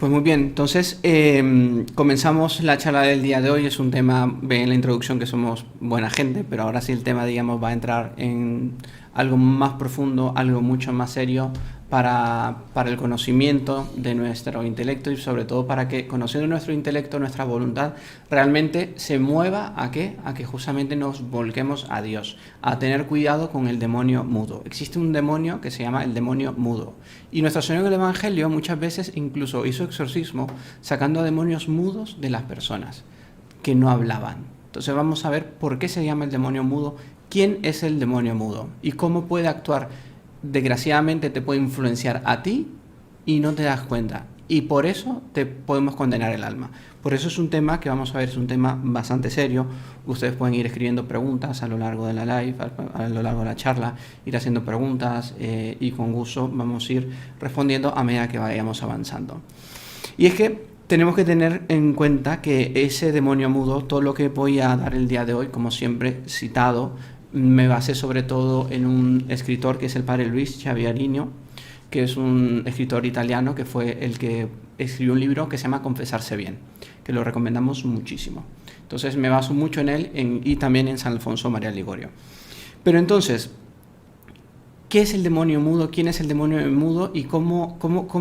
Pues muy bien, entonces comenzamos la charla del día de hoy. Es un tema, ve en la introducción que somos buena gente, pero ahora sí el tema, digamos, va a entrar en algo más profundo, algo mucho más serio para el conocimiento de nuestro intelecto y sobre todo para que, conociendo nuestro intelecto, nuestra voluntad, realmente se mueva ¿a qué? A que justamente nos volquemos a Dios, a tener cuidado con el demonio mudo. Existe un demonio que se llama el demonio mudo. Y nuestro Señor en el Evangelio muchas veces incluso hizo exorcismo sacando a demonios mudos de las personas que no hablaban. Entonces vamos a ver por qué se llama el demonio mudo, quién es el demonio mudo y cómo puede actuar. Desgraciadamente te puede influenciar a ti y no te das cuenta. Y por eso te podemos condenar el alma. Por eso es un tema que vamos a ver, es un tema bastante serio. Ustedes pueden ir escribiendo preguntas a lo largo de la live, a lo largo de la charla, ir haciendo preguntas y con gusto vamos a ir respondiendo a medida que vayamos avanzando. Y es que tenemos que tener en cuenta que ese demonio mudo, todo lo que voy a dar el día de hoy, como siempre citado, me basé sobre todo en un escritor que es el padre Luis Chiaviarini, que es un escritor italiano que fue el que escribió un libro que se llama Confesarse Bien, que lo recomendamos muchísimo. Entonces me baso mucho en él y también en San Alfonso María Ligorio. Pero entonces, ¿qué es el demonio mudo? ¿Quién es el demonio mudo? ¿Y cómo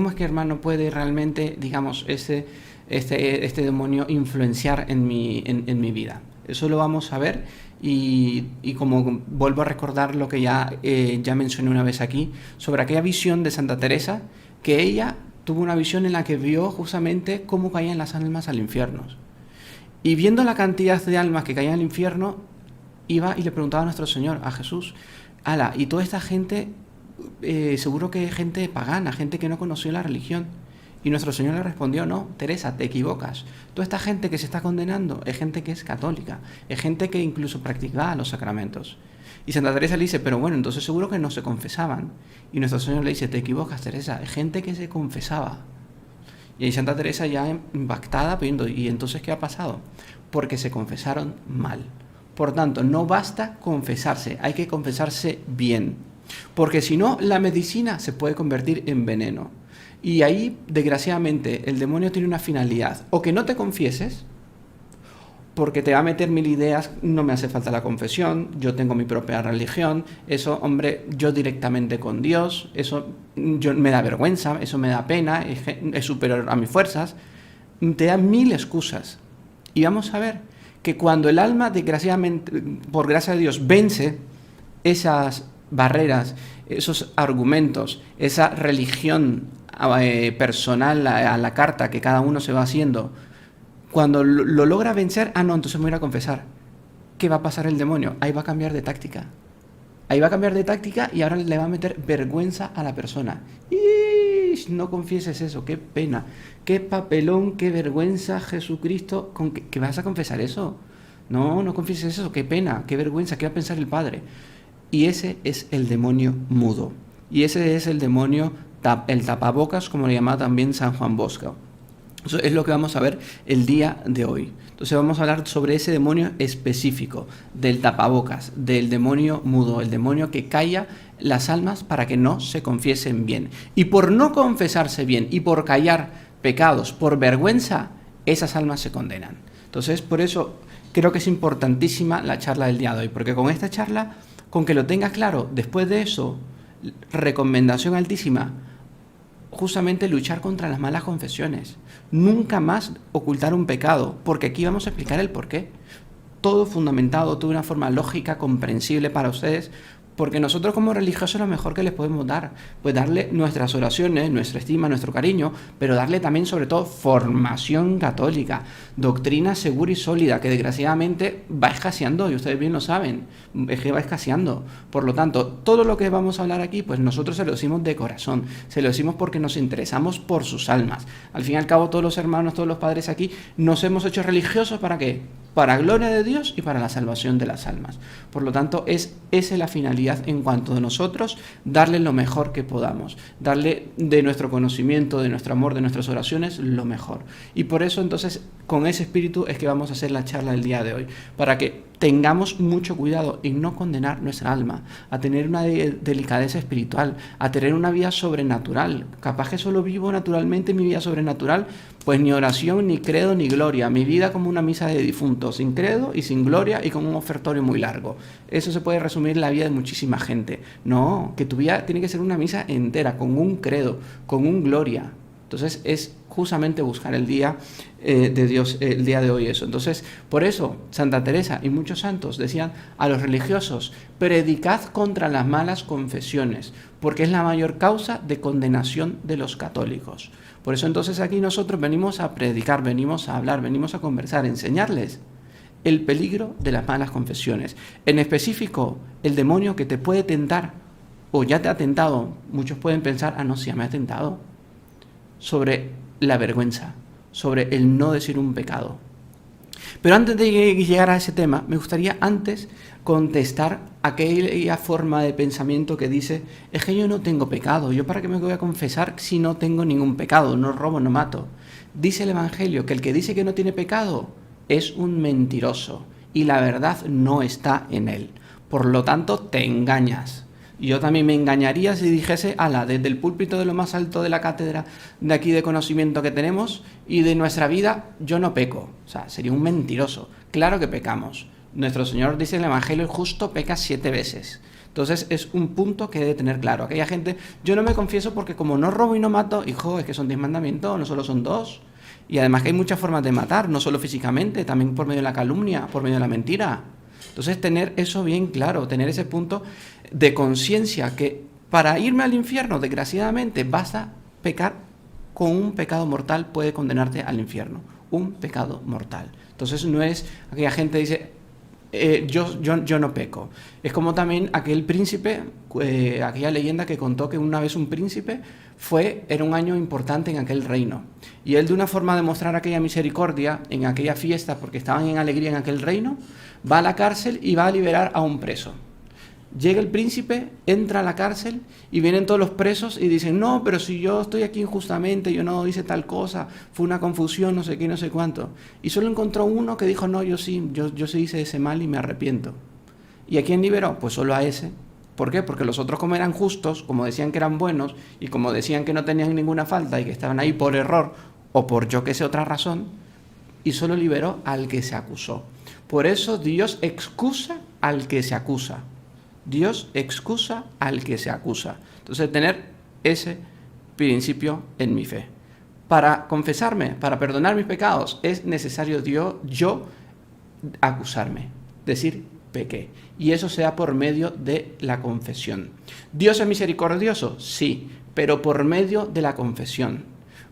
es que, hermano, puede realmente, digamos, este demonio influenciar en mi vida? Eso lo vamos a ver y como vuelvo a recordar lo que ya mencioné una vez aquí, sobre aquella visión de Santa Teresa, que ella tuvo una visión en la que vio justamente cómo caían las almas al infierno. Y viendo la cantidad de almas que caían al infierno, iba y le preguntaba a nuestro Señor, a Jesús, ala, y toda esta gente, seguro que es gente pagana, gente que no conoció la religión. Y nuestro Señor le respondió, no, Teresa, te equivocas. Toda esta gente que se está condenando es gente que es católica, es gente que incluso practicaba los sacramentos. Y Santa Teresa le dice, pero bueno, entonces seguro que no se confesaban. Y nuestro Señor le dice, te equivocas, Teresa, es gente que se confesaba. Y ahí Santa Teresa ya impactada, viendo, ¿y entonces qué ha pasado? Porque se confesaron mal. Por tanto, no basta confesarse, hay que confesarse bien. Porque si no, la medicina se puede convertir en veneno. Y ahí, desgraciadamente, el demonio tiene una finalidad. O que no te confieses, porque te va a meter mil ideas, no me hace falta la confesión, yo tengo mi propia religión, eso, hombre, yo directamente con Dios, eso me da vergüenza, eso me da pena, es superior a mis fuerzas. Te da mil excusas. Y vamos a ver que cuando el alma, desgraciadamente, por gracia de Dios, vence esas barreras, esos argumentos, esa religión personal a la carta que cada uno se va haciendo, cuando lo logra vencer, no, entonces me voy a confesar. ¿Qué va a pasar el demonio? Ahí va a cambiar de táctica. Ahí va a cambiar de táctica y ahora le va a meter vergüenza a la persona. ¡Ish! No confieses eso, qué pena, qué papelón, qué vergüenza, Jesucristo, ¿que vas a confesar eso? No, no confieses eso, qué pena, qué vergüenza, ¿qué va a pensar el Padre? Y ese es el demonio mudo. Y ese es el demonio, el tapabocas, como le llamaba también San Juan Bosco. Eso es lo que vamos a ver el día de hoy. Entonces vamos a hablar sobre ese demonio específico, del tapabocas, del demonio mudo, el demonio que calla las almas para que no se confiesen bien. Y por no confesarse bien y por callar pecados, por vergüenza, esas almas se condenan. Entonces por eso creo que es importantísima la charla del día de hoy, porque con esta charla, con que lo tengas claro, después de eso, recomendación altísima, justamente luchar contra las malas confesiones. Nunca más ocultar un pecado, porque aquí vamos a explicar el porqué. Todo fundamentado, todo de una forma lógica, comprensible para ustedes, porque nosotros como religiosos lo mejor que les podemos dar, pues darle nuestras oraciones, nuestra estima, nuestro cariño, pero darle también sobre todo formación católica, doctrina segura y sólida, que desgraciadamente va escaseando, y ustedes bien lo saben, es que va escaseando. Por lo tanto, todo lo que vamos a hablar aquí, pues nosotros se lo decimos de corazón, se lo decimos porque nos interesamos por sus almas. Al fin y al cabo, todos los hermanos, todos los padres aquí, nos hemos hecho religiosos ¿para qué? Para gloria de Dios y para la salvación de las almas. Por lo tanto, esa es la finalidad en cuanto a nosotros, darle lo mejor que podamos, darle de nuestro conocimiento, de nuestro amor, de nuestras oraciones, lo mejor. Y por eso, entonces, con ese espíritu es que vamos a hacer la charla del día de hoy, para que tengamos mucho cuidado en no condenar nuestra alma, a tener una delicadeza espiritual, a tener una vida sobrenatural. Capaz que solo vivo naturalmente mi vida sobrenatural, pues ni oración, ni credo, ni gloria. Mi vida como una misa de difuntos, sin credo y sin gloria y con un ofertorio muy largo. Eso se puede resumir en la vida de muchísima gente. No, que tu vida tiene que ser una misa entera, con un credo, con un gloria. Entonces es justamente buscar el día de Dios, el día de hoy eso. Entonces, por eso Santa Teresa y muchos santos decían a los religiosos: predicad contra las malas confesiones, porque es la mayor causa de condenación de los católicos. Por eso entonces aquí nosotros venimos a predicar, venimos a hablar, venimos a conversar, enseñarles el peligro de las malas confesiones. En específico, el demonio que te puede tentar, o ya te ha tentado. Muchos pueden pensar: no, si ya me ha tentado, sobre la vergüenza, sobre el no decir un pecado. Pero antes de llegar a ese tema, me gustaría antes contestar aquella forma de pensamiento que dice: es que yo no tengo pecado, ¿yo para qué me voy a confesar si no tengo ningún pecado? No robo, no mato. Dice el Evangelio que el que dice que no tiene pecado es un mentiroso y la verdad no está en él. Por lo tanto, te engañas. Yo también me engañaría si dijese: desde el púlpito de lo más alto de la cátedra de aquí de conocimiento que tenemos y de nuestra vida, yo no peco. O sea, sería un mentiroso. Claro que pecamos. Nuestro Señor dice en el Evangelio: el justo peca 7 veces. Entonces es un punto que debe tener claro. Aquella gente: yo no me confieso porque como no robo y no mato, hijo, es que son 10 mandamientos, no solo son 2. Y además que hay muchas formas de matar, no solo físicamente, también por medio de la calumnia, por medio de la mentira. Entonces tener eso bien claro, tener ese punto de conciencia que para irme al infierno, desgraciadamente, basta pecar con un pecado mortal, puede condenarte al infierno. Un pecado mortal. Entonces no es aquella gente que dice: yo no peco. Es como también aquel príncipe, aquella leyenda que contó que una vez un príncipe era un año importante en aquel reino. Y él, de una forma de mostrar aquella misericordia en aquella fiesta, porque estaban en alegría en aquel reino, va a la cárcel y va a liberar a un preso. Llega el príncipe, entra a la cárcel y vienen todos los presos y dicen: no, pero si yo estoy aquí injustamente, yo no hice tal cosa, fue una confusión, no sé qué, no sé cuánto. Y solo encontró uno que dijo: no, yo sí hice ese mal y me arrepiento. ¿Y a quién liberó? Pues solo a ese. ¿Por qué? Porque los otros, como eran justos, como decían que eran buenos y como decían que no tenían ninguna falta y que estaban ahí por error o por yo que sé otra razón, y solo liberó al que se acusó. Por eso Dios excusa al que se acusa. Dios excusa al que se acusa. Entonces, tener ese principio en mi fe. Para confesarme, para perdonar mis pecados, es necesario yo acusarme, decir: pequé. Y eso sea por medio de la confesión. ¿Dios es misericordioso? Sí, pero por medio de la confesión.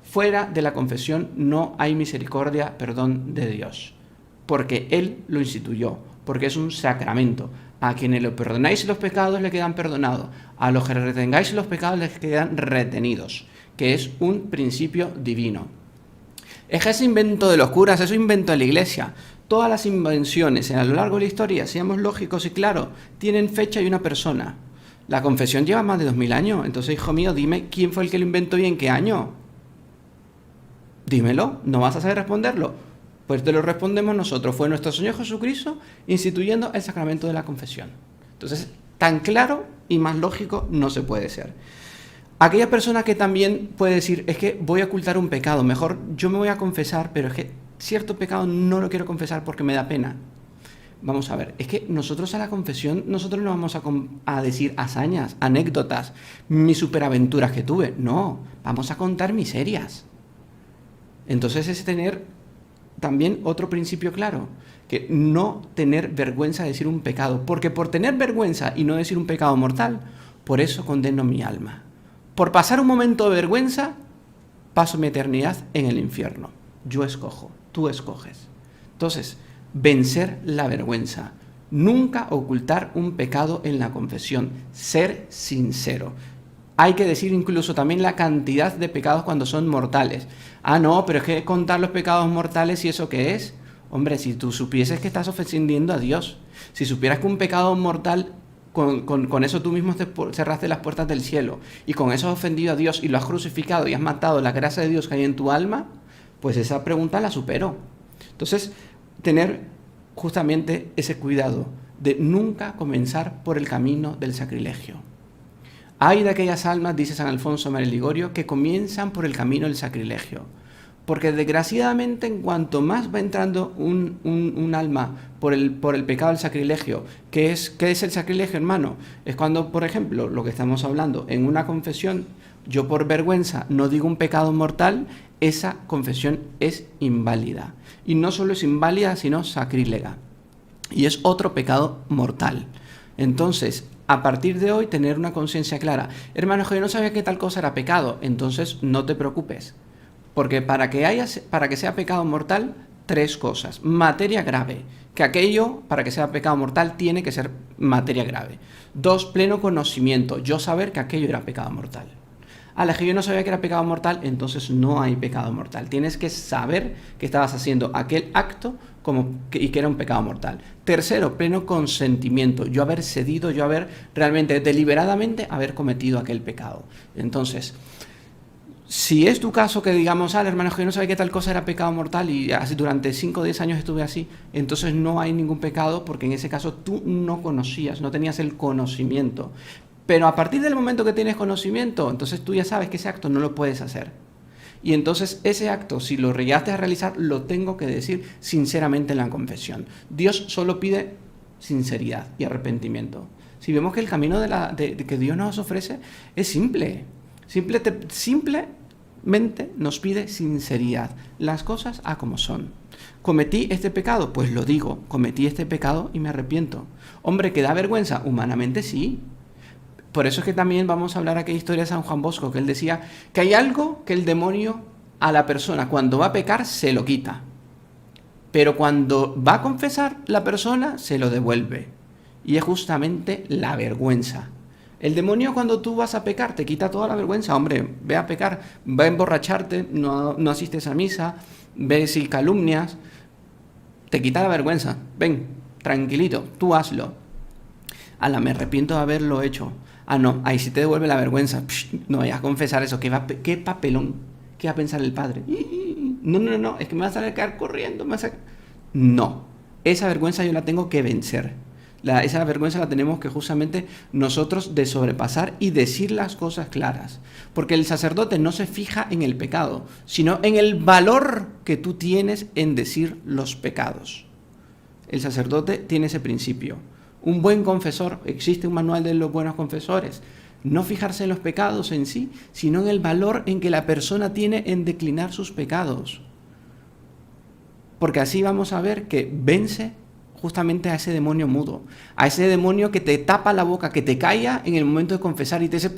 Fuera de la confesión no hay misericordia, perdón de Dios, porque Él lo instituyó, porque es un sacramento. A quienes le perdonáis los pecados le quedan perdonados, a los que retengáis los pecados les quedan retenidos, que es un principio divino. Es ese invento de los curas, eso invento de la Iglesia. Todas las invenciones a lo largo de la historia, seamos lógicos y claros, tienen fecha y una persona. La confesión lleva más de 2000 años, entonces, hijo mío, dime quién fue el que lo inventó y en qué año. Dímelo, ¿no vas a saber responderlo? Pues te lo respondemos nosotros. Fue nuestro Señor Jesucristo instituyendo el sacramento de la confesión. Entonces, tan claro y más lógico no se puede ser. Aquella persona que también puede decir: es que voy a ocultar un pecado, mejor yo me voy a confesar, pero es que cierto pecado no lo quiero confesar porque me da pena. Vamos a ver, es que nosotros a la confesión, nosotros no vamos a decir hazañas, anécdotas, mis superaventuras que tuve. No, vamos a contar miserias. Entonces es tener también otro principio claro, que no tener vergüenza de decir un pecado, porque por tener vergüenza y no decir un pecado mortal, por eso condeno mi alma. Por pasar un momento de vergüenza, paso mi eternidad en el infierno. Yo escojo, tú escoges. Entonces, vencer la vergüenza, nunca ocultar un pecado en la confesión, ser sincero. Hay que decir incluso también la cantidad de pecados cuando son mortales. No, pero es que contar los pecados mortales, ¿y eso qué es? Hombre, si tú supieses que estás ofendiendo a Dios, si supieras que un pecado mortal, con eso tú mismo te cerraste las puertas del cielo, y con eso has ofendido a Dios y lo has crucificado y has matado la gracia de Dios que hay en tu alma, pues esa pregunta la supero. Entonces, tener justamente ese cuidado de nunca comenzar por el camino del sacrilegio. Hay de aquellas almas, dice San Alfonso María Ligorio, que comienzan por el camino del sacrilegio. Porque desgraciadamente, en cuanto más va entrando un alma por el pecado del sacrilegio, ¿qué es el sacrilegio, hermano? Es cuando, por ejemplo, lo que estamos hablando, en una confesión, yo por vergüenza no digo un pecado mortal, esa confesión es inválida. Y no solo es inválida, sino sacrílega. Y es otro pecado mortal. Entonces, a partir de hoy, tener una conciencia clara. Hermanos, que yo no sabía que tal cosa era pecado, entonces no te preocupes. Porque para que sea pecado mortal, 3 cosas. Materia grave, que aquello, para que sea pecado mortal, tiene que ser materia grave. 2, pleno conocimiento, yo saber que aquello era pecado mortal. A la que yo no sabía que era pecado mortal, entonces no hay pecado mortal. Tienes que saber que estabas haciendo aquel acto y que era un pecado mortal. 3, pleno consentimiento, yo haber cedido, yo haber realmente, deliberadamente, haber cometido aquel pecado. Entonces, si es tu caso que digamos, hermano, que yo no sabía que tal cosa era pecado mortal y así durante 5 o 10 años estuve así, entonces no hay ningún pecado porque en ese caso tú no conocías, no tenías el conocimiento. Pero a partir del momento que tienes conocimiento, entonces tú ya sabes que ese acto no lo puedes hacer. Y entonces ese acto, si lo llegaste a realizar, lo tengo que decir sinceramente en la confesión. Dios solo pide sinceridad y arrepentimiento. Si vemos que el camino que Dios nos ofrece es simple. Simplemente nos pide sinceridad. Las cosas como son. ¿Cometí este pecado? Pues lo digo. Cometí este pecado y me arrepiento. Hombre, ¿que da vergüenza? Humanamente sí. Por eso es que también vamos a hablar aquí de la historia de San Juan Bosco, que él decía que hay algo que el demonio a la persona cuando va a pecar se lo quita. Pero cuando va a confesar, la persona se lo devuelve. Y es justamente la vergüenza. El demonio cuando tú vas a pecar te quita toda la vergüenza. Hombre, ve a pecar, va a emborracharte, no asistes a misa, ves y calumnias, te quita la vergüenza. Ven, tranquilito, tú hazlo. Me arrepiento de haberlo hecho. No, ahí sí te devuelve la vergüenza. No vayas a confesar eso, qué papelón, qué va a pensar el padre. No, es que me vas a quedar corriendo. No, esa vergüenza yo la tengo que vencer. Esa vergüenza la tenemos que justamente nosotros de sobrepasar y decir las cosas claras. Porque el sacerdote no se fija en el pecado, sino en el valor que tú tienes en decir los pecados. El sacerdote tiene ese principio. Un buen confesor, existe un manual de los buenos confesores. No fijarse en los pecados en sí, sino en el valor en que la persona tiene en declinar sus pecados. Porque así vamos a ver que vence justamente a ese demonio mudo, a ese demonio que te tapa la boca, que te calla en el momento de confesar y te dice,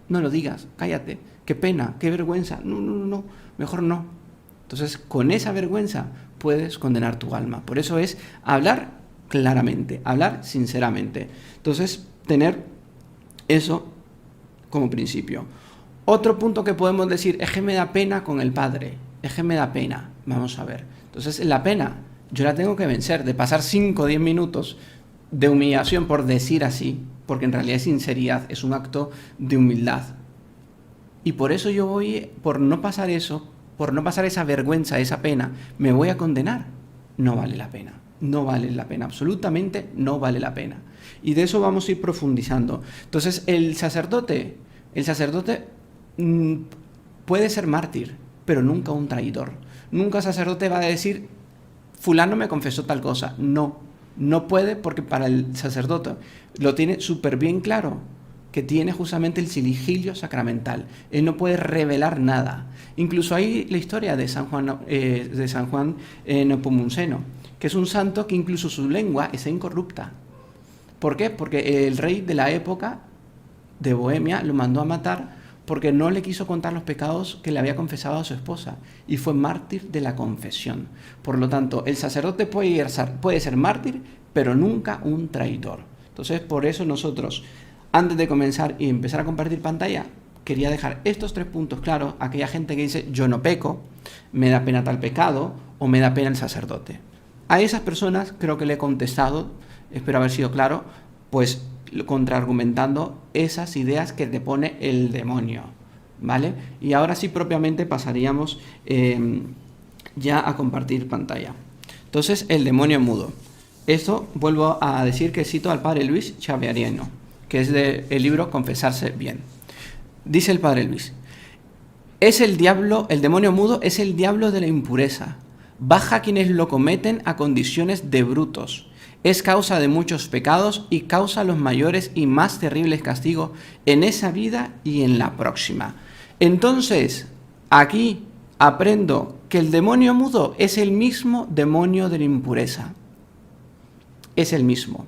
no lo digas, cállate, qué pena, qué vergüenza, no, mejor no. Entonces, con esa vergüenza puedes condenar tu alma. Por eso es hablar claramente, hablar sinceramente. Entonces, tener eso como principio. Otro punto que podemos decir es que me da pena con el Padre, es que me da pena. Vamos a ver. Entonces, la pena yo la tengo que vencer, de pasar 5 o 10 minutos de humillación por decir así, porque en realidad es sinceridad, es un acto de humildad. Y por eso yo voy, por no pasar eso, por no pasar esa vergüenza, esa pena, me voy a condenar. No vale la pena. No vale la pena, absolutamente no vale la pena. Y de eso vamos a ir profundizando. Entonces, el sacerdote puede ser mártir, pero nunca un traidor. Nunca el sacerdote va a decir, fulano me confesó tal cosa. No puede, porque para el sacerdote lo tiene súper bien claro, que tiene justamente el sigilio sacramental. Él no puede revelar nada. Incluso hay la historia de San Juan Nepomuceno, que es un santo que incluso su lengua es incorrupta. ¿Por qué? Porque el rey de la época de Bohemia lo mandó a matar porque no le quiso contar los pecados que le había confesado a su esposa y fue mártir de la confesión. Por lo tanto, el sacerdote puede ser mártir, pero nunca un traidor. Entonces, por eso nosotros, antes de comenzar y empezar a compartir pantalla, quería dejar estos 3 puntos claros a aquella gente que dice, yo no peco, me da pena tal pecado o me da pena el sacerdote. A esas personas creo que le he contestado, espero haber sido claro, pues contraargumentando esas ideas que te pone el demonio, ¿vale? Y ahora sí propiamente pasaríamos ya a compartir pantalla. Entonces, el demonio mudo. Esto vuelvo a decir que cito al padre Luis Chavearieno, que es del libro Confesarse bien. Dice el padre Luis: es el diablo, el demonio mudo es el diablo de la impureza. Baja a quienes lo cometen a condiciones de brutos. Es causa de muchos pecados y causa los mayores y más terribles castigos en esa vida y en la próxima. Entonces, aquí aprendo que el demonio mudo es el mismo demonio de la impureza. Es el mismo.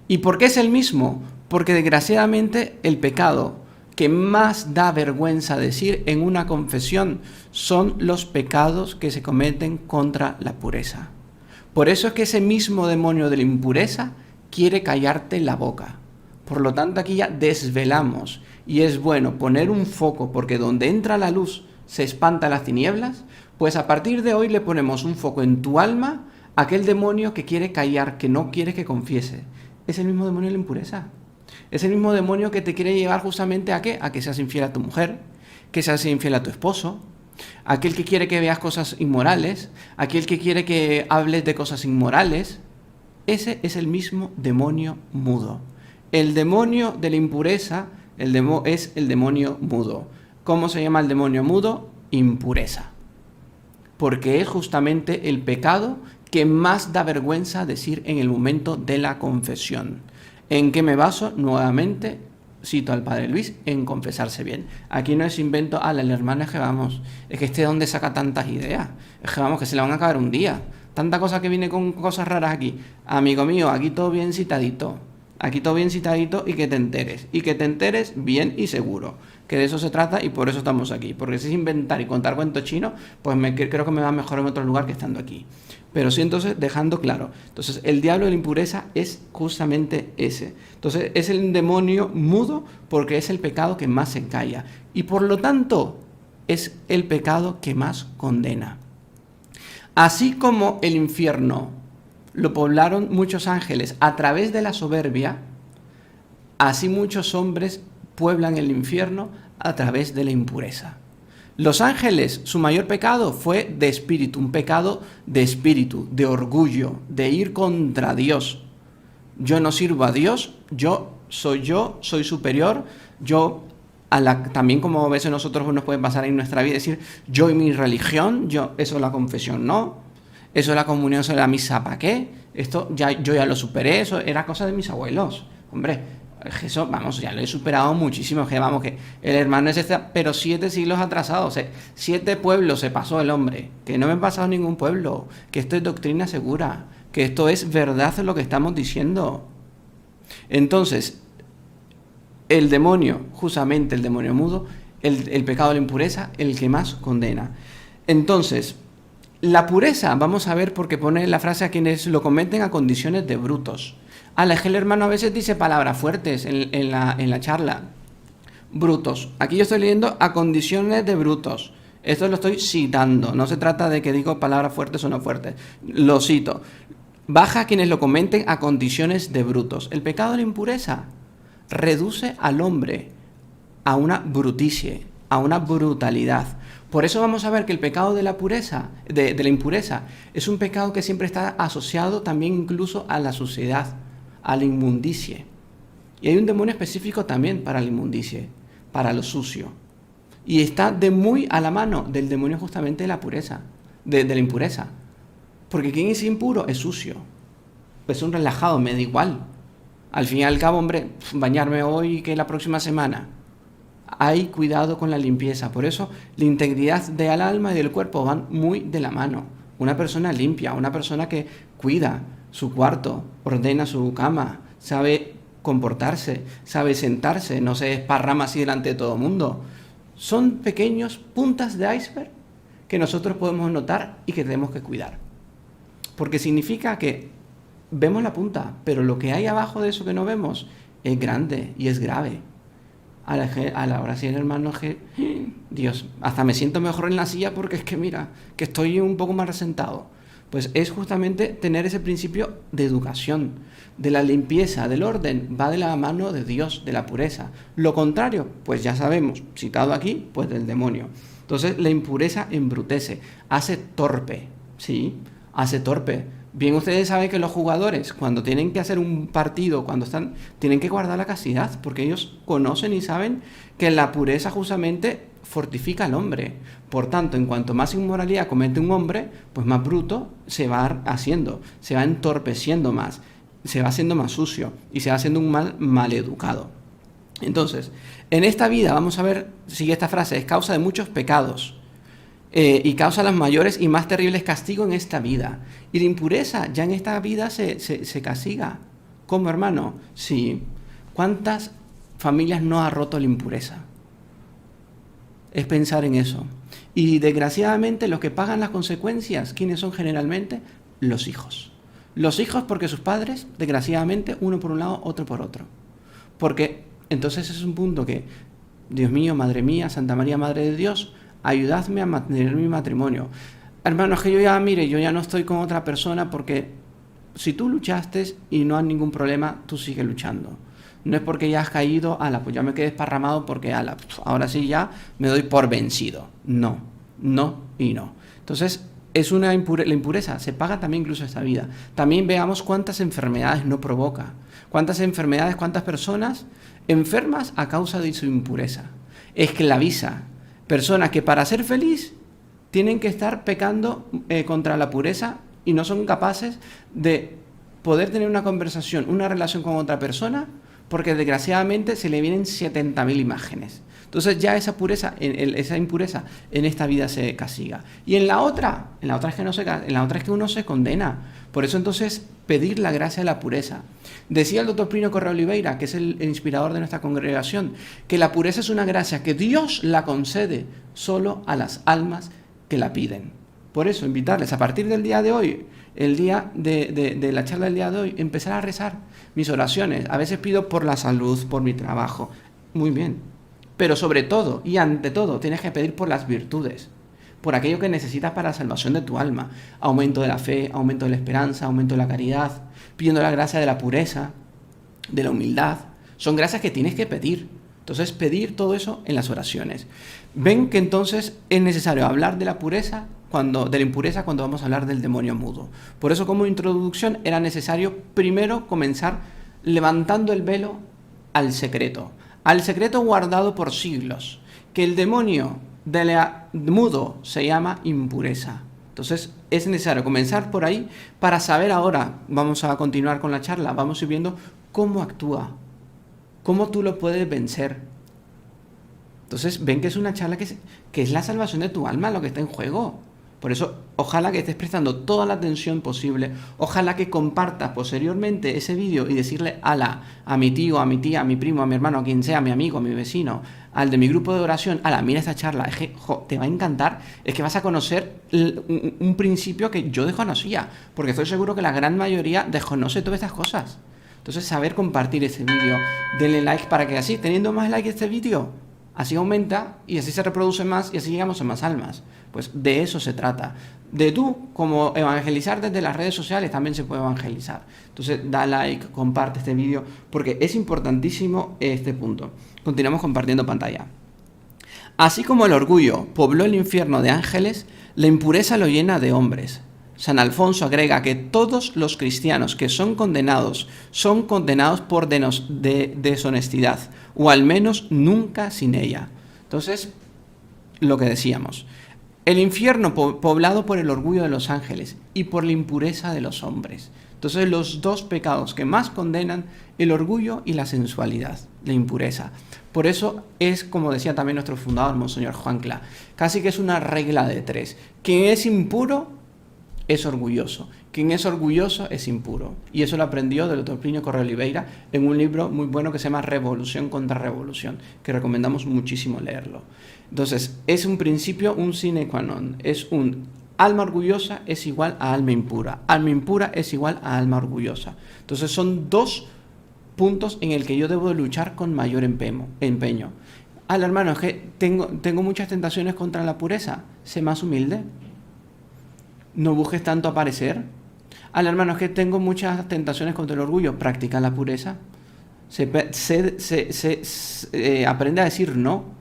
¿Y por qué es el mismo? Porque desgraciadamente el pecado que más da vergüenza decir en una confesión son los pecados que se cometen contra la pureza. Por eso es que ese mismo demonio de la impureza quiere callarte la boca. Por lo tanto, aquí ya desvelamos, y es bueno poner un foco, porque donde entra la luz se espanta las tinieblas. Pues a partir de hoy le ponemos un foco en tu alma a aquel demonio que quiere callar, que no quiere que confiese. Es el mismo demonio de la impureza. Es el mismo demonio que te quiere llevar justamente ¿a qué? A que seas infiel a tu mujer, que seas infiel a tu esposo, aquel que quiere que veas cosas inmorales, aquel que quiere que hables de cosas inmorales. Ese es el mismo demonio mudo. El demonio de la impureza es el demonio mudo. ¿Cómo se llama el demonio mudo? Impureza. Porque es justamente el pecado que más da vergüenza decir en el momento de la confesión. ¿En qué me baso? Nuevamente cito al padre Luis en Confesarse bien. Aquí no es invento, el hermano es que vamos, es que ¿de dónde saca tantas ideas? Es que vamos, que se le van a acabar un día. Tanta cosa que viene con cosas raras aquí. Amigo mío, aquí todo bien citadito. Aquí todo bien citadito y que te enteres. Y que te enteres bien y seguro. Que de eso se trata y por eso estamos aquí. Porque si es inventar y contar cuentos chinos, pues creo que me va mejor en otro lugar que estando aquí. Pero sí, entonces, dejando claro. Entonces, el diablo de la impureza es justamente ese. Entonces, es el demonio mudo porque es el pecado que más se calla. Y por lo tanto, es el pecado que más condena. Así como el infierno lo poblaron muchos ángeles a través de la soberbia, así muchos hombres pueblan el infierno a través de la impureza. Los ángeles, su mayor pecado fue de espíritu, un pecado de espíritu, de orgullo, de ir contra Dios. Yo no sirvo a Dios, yo, soy superior, también como a veces nosotros nos puede pasar en nuestra vida, decir, yo y mi religión, eso es la confesión, no, eso es la comunión, eso es la misa, ¿para qué? Yo ya lo superé, eso era cosa de mis abuelos, hombre. Eso, vamos, ya lo he superado muchísimo, que el hermano es pero 7 siglos atrasado, 7 pueblos se pasó el hombre, que no me he pasado ningún pueblo, que esto es doctrina segura, que esto es verdad lo que estamos diciendo. Entonces, el demonio, justamente el demonio mudo, el pecado de la impureza, el que más condena. Entonces, la pureza, vamos a ver porque pone la frase a quienes lo cometen a condiciones de brutos. Es que el hermano a veces dice palabras fuertes en la charla. Brutos. Aquí yo estoy leyendo a condiciones de brutos. Esto lo estoy citando. No se trata de que digo palabras fuertes o no fuertes. Lo cito. Baja a quienes lo comenten a condiciones de brutos. El pecado de la impureza reduce al hombre a una bruticie, a una brutalidad. Por eso vamos a ver que el pecado de la pureza, de la impureza, es un pecado que siempre está asociado también incluso a la suciedad, a la inmundicie. Y hay un demonio específico también para la inmundicie, para lo sucio. Y está de muy a la mano del demonio justamente de la pureza, de la impureza. Porque quien es impuro es sucio. Es un relajado, me da igual. Al fin y al cabo, hombre, bañarme hoy que la próxima semana. Hay cuidado con la limpieza. Por eso la integridad del alma y del cuerpo van muy de la mano. Una persona limpia, una persona que cuida su cuarto, ordena su cama, sabe comportarse, sabe sentarse, no se esparrama así delante de todo el mundo. Son pequeños puntas de iceberg que nosotros podemos notar y que tenemos que cuidar. Porque significa que vemos la punta, pero lo que hay abajo de eso que no vemos es grande y es grave. A la hora sí, hermano, que Dios, hasta me siento mejor en la silla porque es que mira, que estoy un poco más resentado. Pues es justamente tener ese principio de educación, de la limpieza, del orden, va de la mano de Dios, de la pureza. Lo contrario, pues ya sabemos, citado aquí, pues del demonio. Entonces la impureza embrutece, hace torpe, ¿sí? Hace torpe. Bien, ustedes saben que los jugadores, cuando tienen que hacer un partido, tienen que guardar la castidad, porque ellos conocen y saben que la pureza justamente fortifica al hombre. Por tanto, en cuanto más inmoralidad comete un hombre, pues más bruto se va haciendo, se va entorpeciendo más, se va haciendo más sucio y se va haciendo un mal educado. Entonces, en esta vida, vamos a ver, sigue esta frase, es causa de muchos pecados. Y causa los mayores y más terribles castigos en esta vida. Y la impureza ya en esta vida se castiga. ¿Cómo, hermano? Sí. ¿Cuántas familias no ha roto la impureza? Es pensar en eso. Y desgraciadamente los que pagan las consecuencias, ¿quiénes son generalmente? Los hijos. Los hijos porque sus padres, desgraciadamente, uno por un lado, otro por otro. Porque entonces es un punto que, Dios mío, Madre mía, Santa María, Madre de Dios, ayudadme a mantener mi matrimonio. Hermanos, que yo ya no estoy con otra persona porque si tú luchaste y no hay ningún problema, tú sigues luchando. No es porque ya has caído, pues ya me quedé esparramado porque, ahora sí ya me doy por vencido. No, no y no. Entonces, la impureza se paga también incluso esta vida. También veamos cuántas enfermedades no provoca. Cuántas personas enfermas a causa de su impureza. Esclaviza. Personas que para ser feliz tienen que estar pecando contra la pureza y no son capaces de poder tener una conversación, una relación con otra persona, porque desgraciadamente se le vienen 70.000 imágenes. Entonces ya esa impureza en esta vida se castiga. Y en la otra es que uno se condena. Por eso entonces pedir la gracia de la pureza. Decía el doctor Plinio Correa Oliveira, que es el inspirador de nuestra congregación, que la pureza es una gracia que Dios la concede solo a las almas que la piden. Por eso invitarles a partir del día de hoy, el día de la charla del día de hoy, empezar a rezar mis oraciones. A veces pido por la salud, por mi trabajo. Muy bien. Pero sobre todo y ante todo tienes que pedir por las virtudes, por aquello que necesitas para la salvación de tu alma. Aumento de la fe, aumento de la esperanza, aumento de la caridad, pidiendo la gracia de la pureza, de la humildad. Son gracias que tienes que pedir. Entonces pedir todo eso en las oraciones. Ven que entonces es necesario hablar de la impureza cuando vamos a hablar del demonio mudo. Por eso como introducción era necesario primero comenzar levantando el velo al secreto guardado por siglos, que el demonio mudo se llama impureza. Entonces es necesario comenzar por ahí para saber ahora, vamos a continuar con la charla, vamos a ir viendo cómo actúa, cómo tú lo puedes vencer. Entonces ven que es una charla que es la salvación de tu alma lo que está en juego. Por eso, ojalá que estés prestando toda la atención posible, ojalá que compartas posteriormente ese vídeo y decirle a mi tío, a mi tía, a mi primo, a mi hermano, a quien sea, a mi amigo, a mi vecino, al de mi grupo de oración, mira esta charla, es que te va a encantar, es que vas a conocer un principio que yo desconocía, porque estoy seguro que la gran mayoría desconoce todas estas cosas. Entonces, saber compartir ese vídeo, denle like para que así, teniendo más like este vídeo, así aumenta y así se reproduce más y así llegamos a más almas. Pues de eso se trata. De tú, como evangelizar desde las redes sociales, también se puede evangelizar. Entonces, da like, comparte este vídeo, porque es importantísimo este punto. Continuamos compartiendo pantalla. Así como el orgullo pobló el infierno de ángeles, la impureza lo llena de hombres. San Alfonso agrega que todos los cristianos que son condenados por deshonestidad, o al menos nunca sin ella. Entonces, lo que decíamos, el infierno poblado por el orgullo de los ángeles y por la impureza de los hombres. Entonces, los dos pecados que más condenan, el orgullo y la sensualidad, la impureza. Por eso es, como decía también nuestro fundador, Monseñor Juancla, casi que es una regla de 3. Quien es impuro es orgulloso. Quien es orgulloso es impuro. Y eso lo aprendió del doctor Plinio Correa Oliveira en un libro muy bueno que se llama Revolución contra Revolución, que recomendamos muchísimo leerlo. Entonces, es un principio, un sine qua non. Es un alma orgullosa es igual a alma impura. Alma impura es igual a alma orgullosa. Entonces, son dos puntos en el que yo debo luchar con mayor empeño. Hermano, es que tengo muchas tentaciones contra la pureza. Sé más humilde. No busques tanto aparecer. Hermano, es que tengo muchas tentaciones contra el orgullo. Practica la pureza. Aprende a decir no.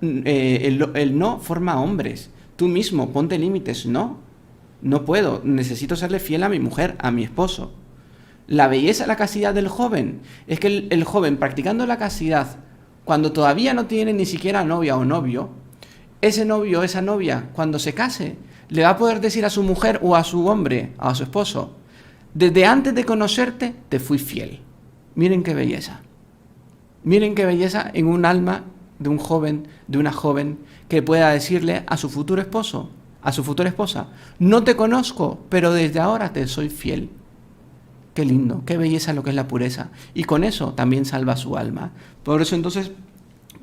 El no forma hombres. Tú mismo ponte límites, ¿no? No puedo, necesito serle fiel a mi mujer, a mi esposo. La belleza, la castidad del joven, es que el joven practicando la castidad, cuando todavía no tiene ni siquiera novia o novio, ese novio o esa novia, cuando se case, le va a poder decir a su mujer o a su hombre, a su esposo, desde antes de conocerte te fui fiel. Miren qué belleza. Miren qué belleza en un alma de un joven, de una joven, que pueda decirle a su futuro esposo, a su futura esposa, no te conozco, pero desde ahora te soy fiel. Qué lindo, qué belleza lo que es la pureza. Y con eso también salva su alma. Por eso entonces,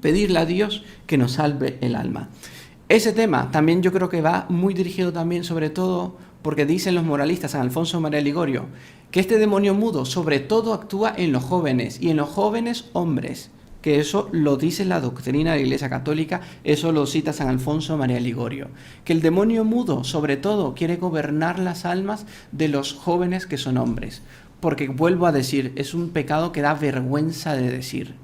pedirle a Dios que nos salve el alma. Ese tema también yo creo que va muy dirigido también, sobre todo, porque dicen los moralistas, San Alfonso María Ligorio, que este demonio mudo sobre todo actúa en los jóvenes, y en los jóvenes hombres, que eso lo dice la doctrina de la Iglesia Católica, eso lo cita San Alfonso María Ligorio, que el demonio mudo sobre todo quiere gobernar las almas de los jóvenes que son hombres, porque vuelvo a decir, es un pecado que da vergüenza de decir.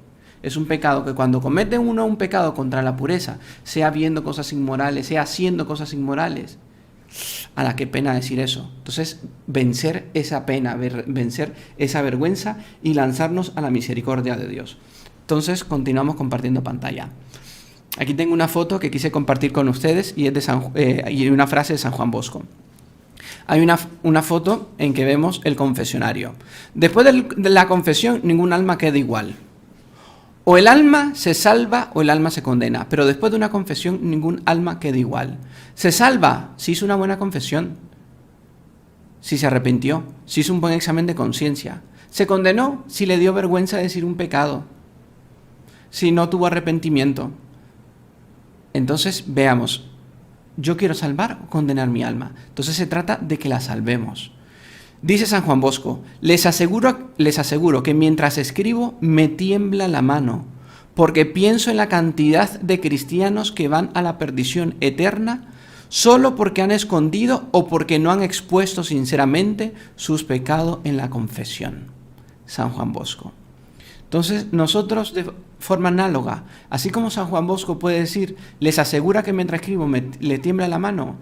Es un pecado que cuando comete uno un pecado contra la pureza, sea viendo cosas inmorales, sea haciendo cosas inmorales, a la qué pena decir eso. Entonces, vencer esa pena, vencer esa vergüenza y lanzarnos a la misericordia de Dios. Entonces, continuamos compartiendo pantalla. Aquí tengo una foto que quise compartir con ustedes y es de y una frase de San Juan Bosco. Hay una foto en que vemos el confesionario. Después de la confesión, ningún alma queda igual. O el alma se salva o el alma se condena, pero después de una confesión ningún alma queda igual. Se salva si hizo una buena confesión, si se arrepintió, si hizo un buen examen de conciencia. Se condenó si le dio vergüenza decir un pecado, si no tuvo arrepentimiento. Entonces, veamos, ¿yo quiero salvar o condenar mi alma? Entonces se trata de que la salvemos. Dice San Juan Bosco, les aseguro que mientras escribo me tiembla la mano, porque pienso en la cantidad de cristianos que van a la perdición eterna solo porque han escondido o porque no han expuesto sinceramente sus pecados en la confesión. San Juan Bosco. Entonces nosotros de forma análoga, así como San Juan Bosco puede decir, les asegura que mientras escribo le tiembla la mano,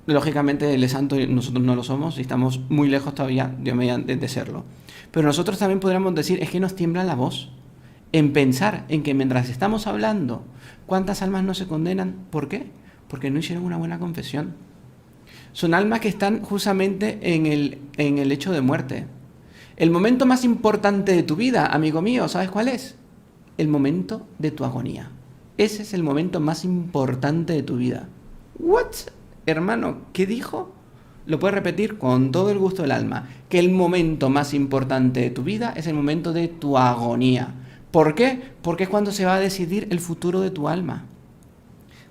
lógicamente el santo nosotros no lo somos y estamos muy lejos todavía de serlo. Pero nosotros también podríamos decir, es que nos tiembla la voz en pensar en que mientras estamos hablando, ¿cuántas almas no se condenan? ¿Por qué? Porque no hicieron una buena confesión. Son almas que están justamente en el lecho de muerte. El momento más importante de tu vida, amigo mío, ¿sabes cuál es? El momento de tu agonía. Ese es el momento más importante de tu vida. ¿What? Hermano, ¿qué dijo? Lo puedes repetir con todo el gusto del alma, que el momento más importante de tu vida es el momento de tu agonía. ¿Por qué? Porque es cuando se va a decidir el futuro de tu alma.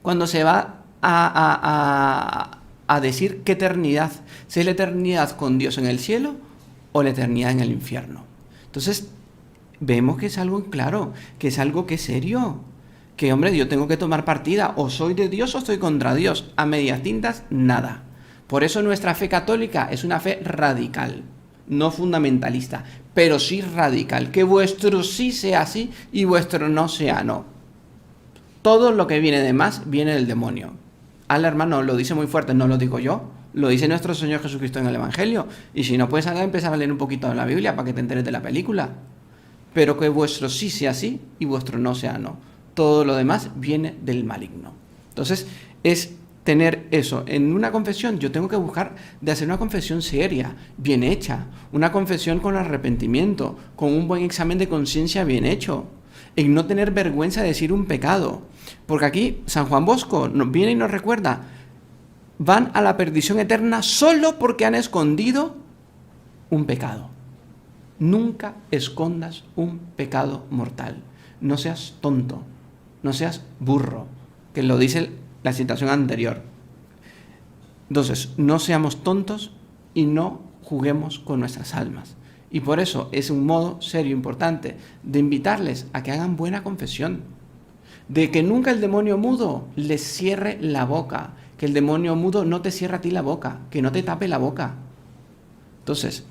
Cuando se va a decir qué eternidad, si es la eternidad con Dios en el cielo o la eternidad en el infierno. Entonces, vemos que es algo claro, que es algo que es serio. Que, hombre, yo tengo que tomar partida, o soy de Dios o estoy contra Dios. A medias tintas, nada. Por eso nuestra fe católica es una fe radical, no fundamentalista, pero sí radical. Que vuestro sí sea sí y vuestro no sea no. Todo lo que viene de más viene del demonio. Al hermano lo dice muy fuerte, no lo digo yo, lo dice nuestro Señor Jesucristo en el Evangelio. Y si no puedes empezar a leer un poquito de la Biblia para que te enteres de la película. Pero que vuestro sí sea sí y vuestro no sea no. Todo lo demás viene del maligno. Entonces, es tener eso. En una confesión, yo tengo que buscar de hacer una confesión seria, bien hecha. Una confesión con arrepentimiento, con un buen examen de conciencia bien hecho. En no tener vergüenza de decir un pecado. Porque aquí San Juan Bosco nos viene y nos recuerda, van a la perdición eterna solo porque han escondido un pecado. Nunca escondas un pecado mortal. No seas tonto. No seas burro, que lo dice la citación anterior. Entonces, no seamos tontos y no juguemos con nuestras almas. Y por eso es un modo serio, importante, de invitarles a que hagan buena confesión. De que nunca el demonio mudo les cierre la boca. Que el demonio mudo no te cierre a ti la boca, que no te tape la boca. Entonces,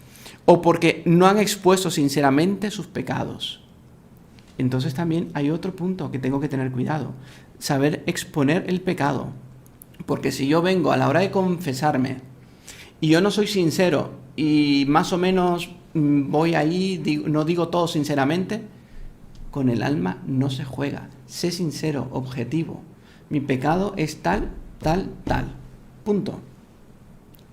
o porque no han expuesto sinceramente sus pecados. Entonces también hay otro punto que tengo que tener cuidado, saber exponer el pecado. Porque si yo vengo a la hora de confesarme y yo no soy sincero y más o menos voy ahí, no digo todo sinceramente, con el alma no se juega. Sé sincero, objetivo. Mi pecado es tal, tal, tal. Punto.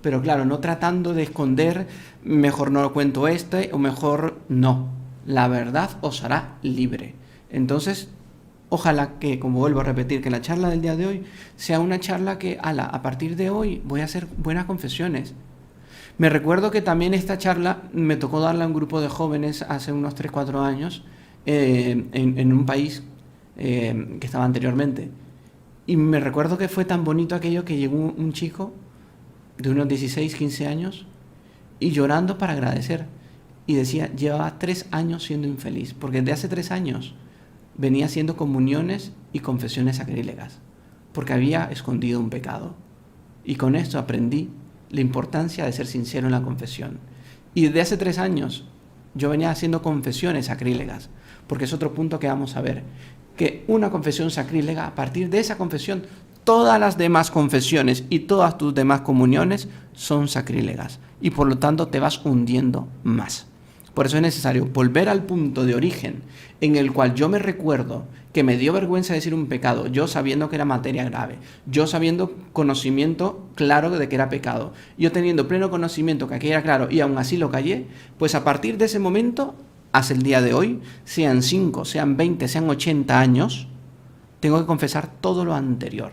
Pero claro, no tratando de esconder, mejor no lo cuento o mejor no. La verdad os hará libre. Entonces, ojalá que, como vuelvo a repetir, que la charla del día de hoy sea una charla que, a partir de hoy voy a hacer buenas confesiones. Me recuerdo que también esta charla me tocó darla a un grupo de jóvenes hace unos 3-4 años en un país que estaba anteriormente. Y me recuerdo que fue tan bonito aquello que llegó un chico de unos 16-15 años y llorando para agradecer. Y decía, llevaba 3 años siendo infeliz, porque desde hace 3 años venía haciendo comuniones y confesiones sacrílegas, porque había escondido un pecado. Y con esto aprendí la importancia de ser sincero en la confesión. Y desde hace 3 años yo venía haciendo confesiones sacrílegas, porque es otro punto que vamos a ver, que una confesión sacrílega, a partir de esa confesión, todas las demás confesiones y todas tus demás comuniones son sacrílegas, y por lo tanto te vas hundiendo más. Por eso es necesario volver al punto de origen en el cual yo me recuerdo que me dio vergüenza decir un pecado, yo sabiendo que era materia grave, yo sabiendo conocimiento claro de que era pecado, yo teniendo pleno conocimiento que aquello era claro y aún así lo callé, pues a partir de ese momento, hasta el día de hoy, sean 5, sean 20, sean 80 años, tengo que confesar todo lo anterior.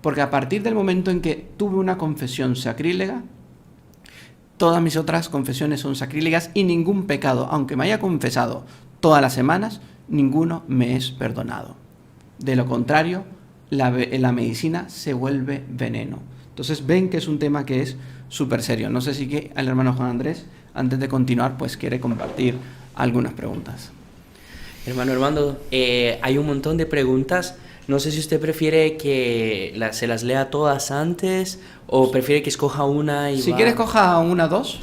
Porque a partir del momento en que tuve una confesión sacrílega, todas mis otras confesiones son sacrílegas y ningún pecado, aunque me haya confesado todas las semanas, ninguno me es perdonado. De lo contrario, la medicina se vuelve veneno. Entonces ven que es un tema que es súper serio. No sé si que el hermano Juan Andrés, antes de continuar, pues quiere compartir algunas preguntas. Hermano Armando, hay un montón de preguntas. No sé si usted prefiere que se las lea todas antes o prefiere que escoja una y Si quieres, coja una o dos.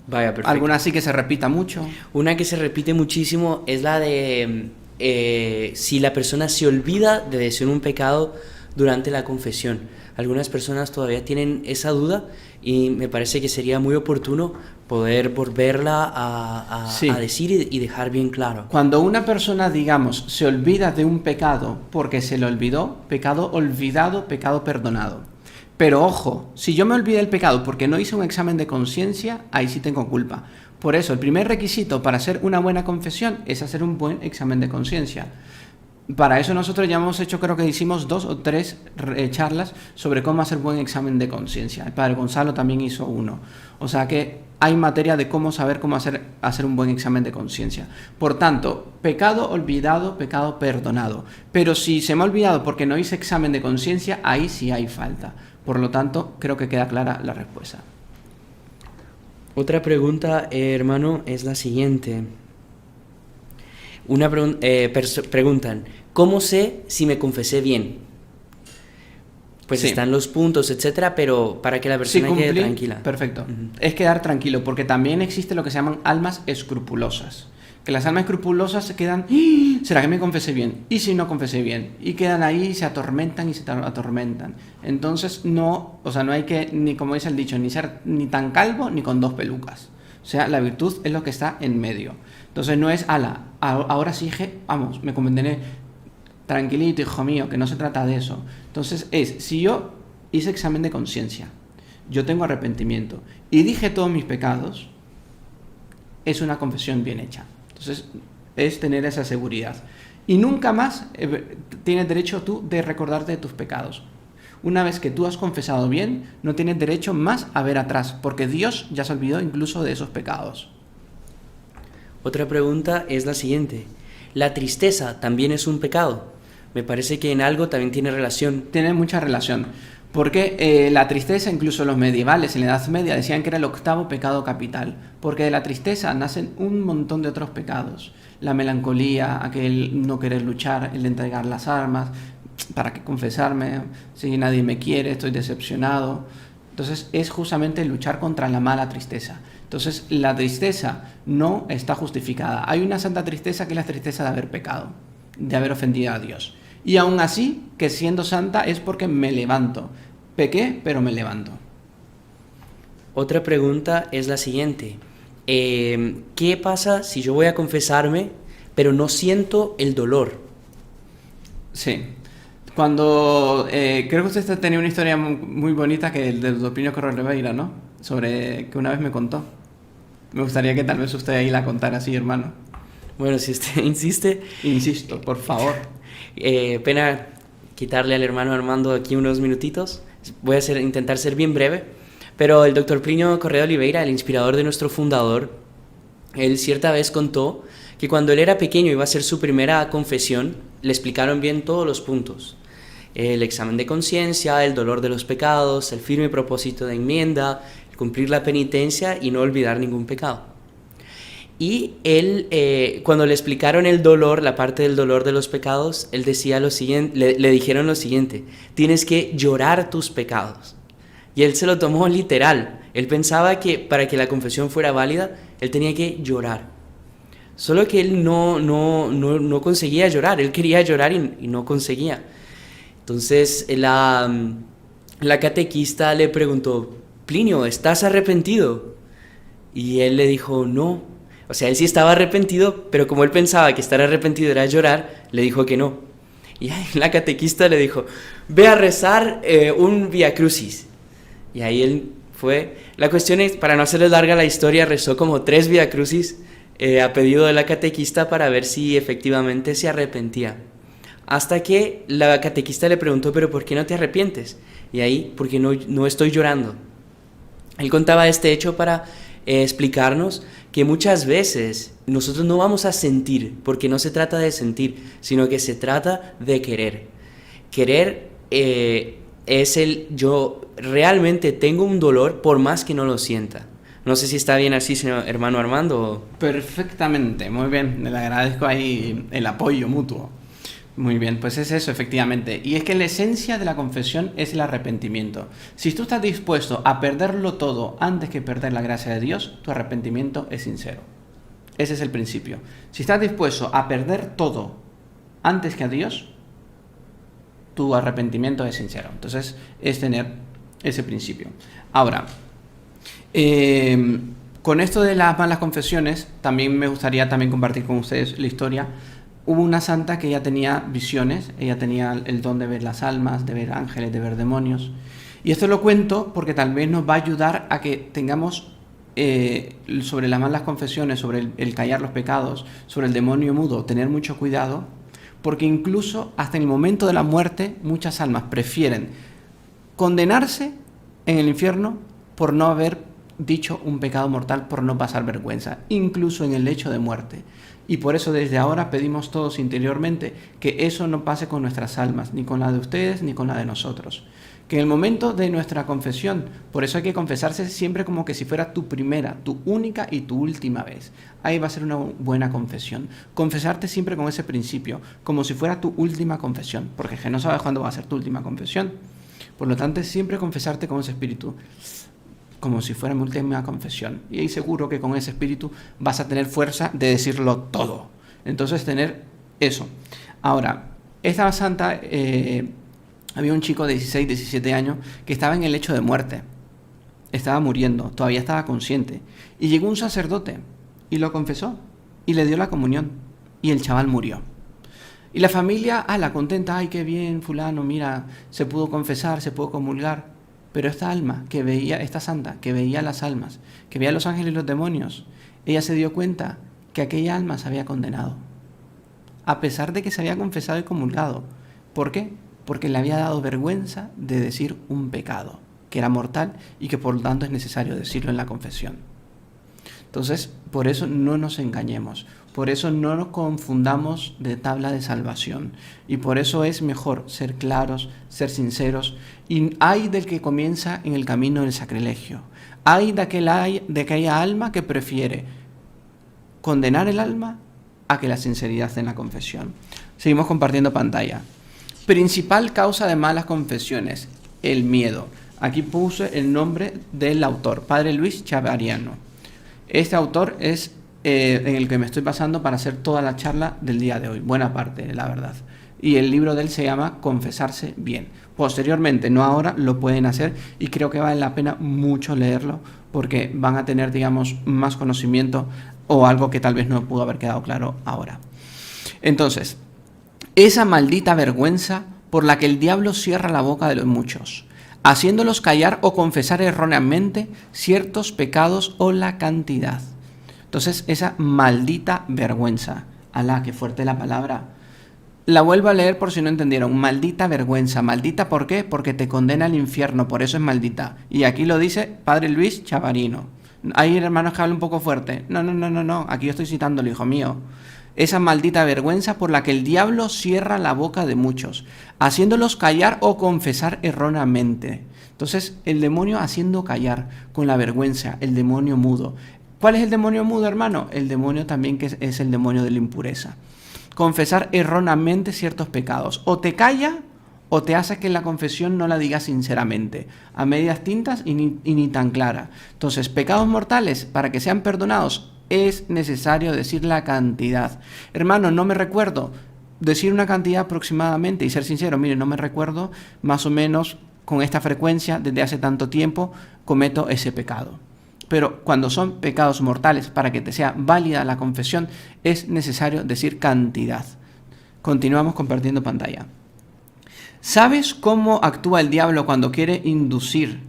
Vaya, perfecto. Alguna sí que se repita mucho. Una que se repite muchísimo es la de si la persona se olvida de decir un pecado durante la confesión. Algunas personas todavía tienen esa duda y me parece que sería muy oportuno poder volverla a decir y dejar bien claro. Cuando una persona, digamos, se olvida de un pecado porque se le olvidó, pecado olvidado, pecado perdonado. Pero ojo, si yo me olvidé del pecado porque no hice un examen de conciencia, ahí sí tengo culpa. Por eso, el primer requisito para hacer una buena confesión es hacer un buen examen de conciencia. Para eso nosotros ya hemos hecho, creo que hicimos 2 o 3 charlas sobre cómo hacer buen examen de conciencia. El padre Gonzalo también hizo uno. O sea que hay materia de cómo saber cómo hacer un buen examen de conciencia. Por tanto, pecado olvidado, pecado perdonado. Pero si se me ha olvidado porque no hice examen de conciencia, ahí sí hay falta. Por lo tanto, creo que queda clara la respuesta. Otra pregunta, hermano, es la siguiente. Preguntan, ¿cómo sé si me confesé bien? Pues sí, están los puntos, etcétera, pero para que la persona quede tranquila. Perfecto. Es quedar tranquilo, porque también existe lo que se llaman almas escrupulosas. Que las almas escrupulosas se quedan, ¿será que me confesé bien? ¿Y si no confesé bien? Y quedan ahí, se atormentan y se atormentan. Entonces no hay que, ni como dice el dicho, ni ser ni tan calvo ni con 2 pelucas. O sea, la virtud es lo que está en medio. Entonces no es, ahora sí, vamos, me condené, tranquilito, hijo mío, que no se trata de eso. Entonces si yo hice examen de conciencia, yo tengo arrepentimiento y dije todos mis pecados, es una confesión bien hecha. Entonces es tener esa seguridad. Y nunca más tienes derecho tú de recordarte de tus pecados. Una vez que tú has confesado bien, no tienes derecho más a ver atrás, porque Dios ya se olvidó incluso de esos pecados. Otra pregunta es la siguiente. ¿La tristeza también es un pecado? Me parece que en algo también tiene relación. Tiene mucha relación, porque la tristeza, incluso los medievales en la Edad Media decían que era el 8º pecado capital, porque de la tristeza nacen un montón de otros pecados. La melancolía, aquel no querer luchar, el entregar las armas, ¿para qué confesarme? Si nadie me quiere, estoy decepcionado. Entonces es justamente luchar contra la mala tristeza. Entonces la tristeza no está justificada. Hay una santa tristeza que es la tristeza de haber pecado, de haber ofendido a Dios. Y aún así, que siendo santa es porque me levanto. Pequé, pero me levanto. Otra pregunta es la siguiente. ¿Qué pasa si yo voy a confesarme, pero no siento el dolor? Sí. Cuando creo que usted tenía una historia muy bonita que el del Dr. Plinio Corrêa Oliveira, ¿no? Sobre que una vez me contó. Me gustaría que tal vez usted ahí la contara así, hermano. Bueno, si usted insiste. Insisto, por favor. Pena quitarle al hermano Armando aquí unos minutitos. Voy a intentar ser bien breve. Pero el Dr. Plinio Corrêa Oliveira, el inspirador de nuestro fundador, él cierta vez contó que cuando él era pequeño iba a hacer su primera confesión, le explicaron bien todos los puntos. El examen de conciencia, el dolor de los pecados, el firme propósito de enmienda, cumplir la penitencia y no olvidar ningún pecado. Y él, cuando le explicaron el dolor, la parte del dolor de los pecados, él decía lo siguiente, le dijeron lo siguiente: tienes que llorar tus pecados. Y él se lo tomó literal. Él pensaba que para que la confesión fuera válida, él tenía que llorar. Solo que él no conseguía llorar. Él quería llorar y no conseguía. Entonces la catequista le preguntó: Plinio, ¿estás arrepentido? Y él le dijo no. O sea, él sí estaba arrepentido, pero como él pensaba que estar arrepentido era llorar, le dijo que no. Y la catequista le dijo: ve a rezar un Via Crucis. Y ahí él fue. La cuestión es, para no hacerles larga la historia, rezó como 3 Via Crucis a pedido de la catequista para ver si efectivamente se arrepentía. Hasta que la catequista le preguntó: ¿pero por qué no te arrepientes? Y ahí: porque no estoy llorando. Él contaba este hecho para explicarnos que muchas veces nosotros no vamos a sentir, porque no se trata de sentir, sino que se trata de querer. Querer es yo realmente tengo un dolor por más que no lo sienta. No sé si está bien así, señor hermano Armando. Perfectamente, muy bien. Le agradezco ahí el apoyo mutuo. Muy bien, pues es eso, efectivamente. Y es que la esencia de la confesión es el arrepentimiento. Si tú estás dispuesto a perderlo todo antes que perder la gracia de Dios, tu arrepentimiento es sincero. Ese es el principio. Si estás dispuesto a perder todo antes que a Dios, tu arrepentimiento es sincero. Entonces, es tener ese principio. Ahora, con esto de las malas confesiones, también me gustaría compartir con ustedes la historia. Hubo una santa que ella tenía visiones, ella tenía el don de ver las almas, de ver ángeles, de ver demonios. Y esto lo cuento porque tal vez nos va a ayudar a que tengamos sobre las malas confesiones, sobre el callar los pecados, sobre el demonio mudo, tener mucho cuidado, porque incluso hasta en el momento de la muerte muchas almas prefieren condenarse en el infierno por no haber dicho un pecado mortal, por no pasar vergüenza, incluso en el lecho de muerte. Y por eso desde ahora pedimos todos interiormente que eso no pase con nuestras almas, ni con la de ustedes, ni con la de nosotros. Que en el momento de nuestra confesión, por eso hay que confesarse siempre como que si fuera tu primera, tu única y tu última vez. Ahí va a ser una buena confesión. Confesarte siempre con ese principio, como si fuera tu última confesión, porque que no sabes cuándo va a ser tu última confesión. Por lo tanto, siempre confesarte con ese espíritu, como si fuera mi última confesión. Y ahí seguro que con ese espíritu vas a tener fuerza de decirlo todo. Entonces, tener eso. Ahora, esta santa, había un chico de 16, 17 años que estaba en el lecho de muerte. Estaba muriendo, todavía estaba consciente. Y llegó un sacerdote y lo confesó y le dio la comunión. Y el chaval murió. Y la familia, la contenta: ay, qué bien, fulano, mira, se pudo confesar, se pudo comulgar. Pero esta alma que veía, esta santa, que veía las almas, que veía los ángeles y los demonios, ella se dio cuenta que aquella alma se había condenado, a pesar de que se había confesado y comulgado. ¿Por qué? Porque le había dado vergüenza de decir un pecado, que era mortal y que por lo tanto es necesario decirlo en la confesión. Entonces, por eso no nos engañemos, por eso no nos confundamos de tabla de salvación, y por eso es mejor ser claros, ser sinceros. Y hay del que comienza en el camino del sacrilegio, hay de aquella alma que prefiere condenar el alma a que la sinceridad esté en la confesión. Seguimos compartiendo pantalla. Principal causa de malas confesiones: el miedo. Aquí puse el nombre del autor, Padre Luis Chavariano. Este autor es en el que me estoy basando para hacer toda la charla del día de hoy, buena parte, la verdad. Y el libro de él se llama Confesarse bien. Posteriormente, no ahora, lo pueden hacer y creo que vale la pena mucho leerlo porque van a tener, digamos, más conocimiento o algo que tal vez no pudo haber quedado claro ahora. Entonces, esa maldita vergüenza por la que el diablo cierra la boca de los muchos, haciéndolos callar o confesar erróneamente ciertos pecados o la cantidad. Entonces, esa maldita vergüenza, alá, qué fuerte la palabra. La vuelvo a leer por si no entendieron. Maldita vergüenza. ¿Maldita por qué? Porque te condena al infierno, por eso es maldita. Y aquí lo dice Padre Luis Chavarino. Hay hermanos que hablan un poco fuerte. No. Aquí yo estoy citándolo, hijo mío. Esa maldita vergüenza por la que el diablo cierra la boca de muchos, haciéndolos callar o confesar erróneamente. Entonces, el demonio haciendo callar con la vergüenza, el demonio mudo. ¿Cuál es el demonio mudo, hermano? El demonio también que es el demonio de la impureza. Confesar erróneamente ciertos pecados. O te calla o te hace que la confesión no la digas sinceramente, a medias tintas y ni tan clara. Entonces, pecados mortales, para que sean perdonados, es necesario decir la cantidad. Hermano, no me recuerdo. Decir una cantidad aproximadamente y ser sincero, mire, no me recuerdo, más o menos con esta frecuencia, desde hace tanto tiempo, cometo ese pecado. Pero cuando son pecados mortales, para que te sea válida la confesión, es necesario decir cantidad. Continuamos compartiendo pantalla. ¿Sabes cómo actúa el diablo cuando quiere inducir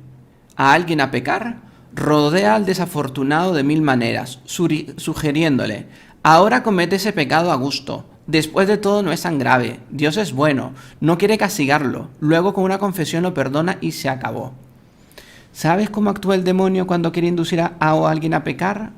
a alguien a pecar? Rodea al desafortunado de 1000 maneras, sugiriéndole, ahora comete ese pecado a gusto. Después de todo no es tan grave, Dios es bueno, no quiere castigarlo, luego con una confesión lo perdona y se acabó. ¿Sabes cómo actúa el demonio cuando quiere inducir a alguien a pecar?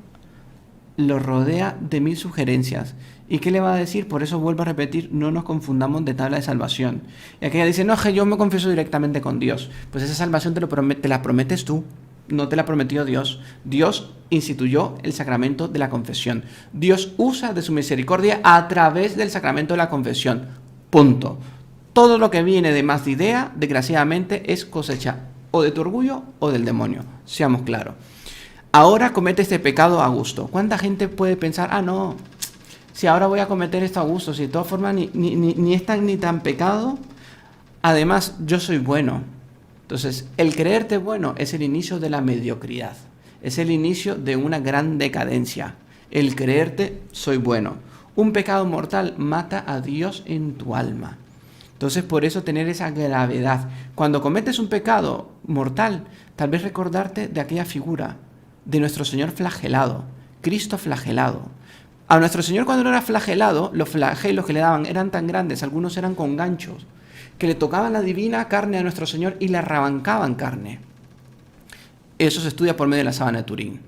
Lo rodea de 1000 sugerencias. ¿Y qué le va a decir? Por eso vuelvo a repetir, no nos confundamos de tabla de salvación. Y aquella dice, no, que yo me confieso directamente con Dios. Pues esa salvación te la prometes tú, no te la prometió Dios. Dios instituyó el sacramento de la confesión. Dios usa de su misericordia a través del sacramento de la confesión. Punto. Todo lo que viene de más de idea, desgraciadamente, es cosecha o de tu orgullo o del demonio. Seamos claros. Ahora comete este pecado a gusto. ¿Cuánta gente puede pensar, no, si ahora voy a cometer esto a gusto, si de todas formas ni es tan ni tan pecado, además yo soy bueno? Entonces, el creerte bueno es el inicio de la mediocridad, es el inicio de una gran decadencia. El creerte soy bueno. Un pecado mortal mata a Dios en tu alma. Entonces, por eso tener esa gravedad. Cuando cometes un pecado mortal, tal vez recordarte de aquella figura de nuestro Señor flagelado, Cristo flagelado. A nuestro Señor, cuando no era flagelado, los flagelos que le daban eran tan grandes, algunos eran con ganchos, que le tocaban la divina carne a nuestro Señor y le arrancaban carne. Eso se estudia por medio de la sábana de Turín.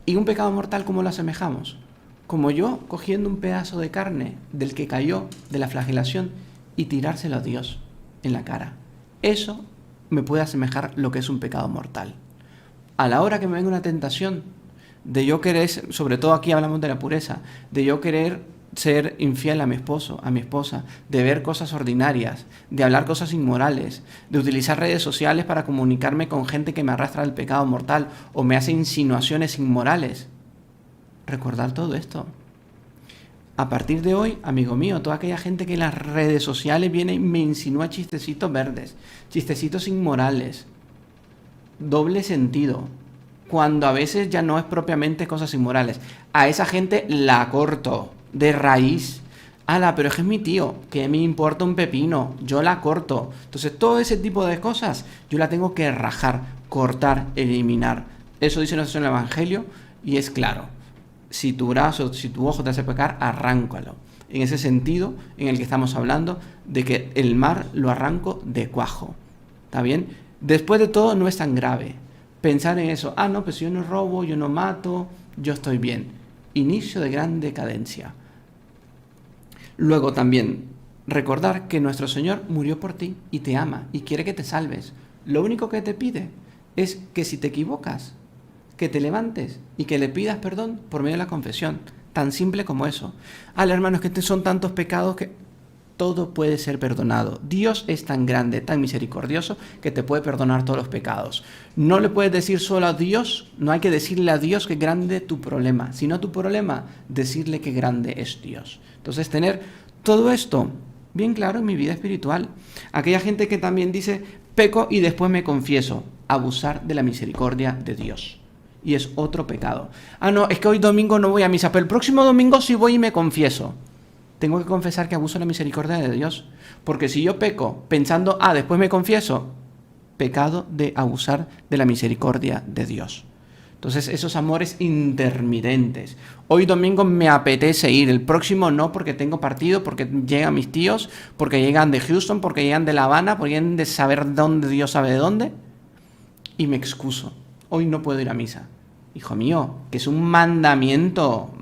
¿Y un pecado mortal cómo lo asemejamos? Como yo cogiendo un pedazo de carne del que cayó de la flagelación y tirárselo a Dios en la cara. Eso me puede asemejar lo que es un pecado mortal. A la hora que me venga una tentación de yo querer, sobre todo aquí hablamos de la pureza, de yo querer ser infiel a mi esposo, a mi esposa, de ver cosas ordinarias, de hablar cosas inmorales, de utilizar redes sociales para comunicarme con gente que me arrastra al pecado mortal o me hace insinuaciones inmorales. Recordar todo esto. A partir de hoy, amigo mío, toda aquella gente que en las redes sociales viene y me insinúa chistecitos verdes, chistecitos inmorales, doble sentido, cuando a veces ya no es propiamente cosas inmorales. A esa gente la corto de raíz. Pero es que es mi tío, que me importa un pepino, yo la corto. Entonces todo ese tipo de cosas yo la tengo que rajar, cortar, eliminar. Eso dice nuestro Señor en el Evangelio y es claro. Si tu brazo, si tu ojo te hace pecar, arráncalo. En ese sentido en el que estamos hablando de que el mar lo arranco de cuajo. ¿Está bien? Después de todo no es tan grave. Pensar en eso, no, pues yo no robo, yo no mato, yo estoy bien. Inicio de gran decadencia. Luego también, recordar que nuestro Señor murió por ti y te ama y quiere que te salves. Lo único que te pide es que si te equivocas, que te levantes y que le pidas perdón por medio de la confesión. Tan simple como eso. Hermanos, que son tantos pecados que todo puede ser perdonado. Dios es tan grande, tan misericordioso, que te puede perdonar todos los pecados. No le puedes decir solo a Dios, no hay que decirle a Dios que grande tu problema, sino tu problema, decirle que grande es Dios. Entonces, tener Todo esto, bien claro en mi vida espiritual. Aquella gente que también dice, peco y después me confieso, abusar de la misericordia de Dios. Y es otro pecado. No, es que hoy domingo no voy a misa, pero el próximo domingo sí voy y me confieso. Tengo que confesar que abuso de la misericordia de Dios. Porque si yo peco pensando, después me confieso, pecado de abusar de la misericordia de Dios. Entonces, esos amores intermitentes. Hoy domingo me apetece ir, el próximo no, porque tengo partido, porque llegan mis tíos, porque llegan de Houston, porque llegan de La Habana, porque llegan de saber dónde, Dios sabe de dónde, y me excuso. Hoy no puedo ir a misa. Hijo mío, que es un mandamiento.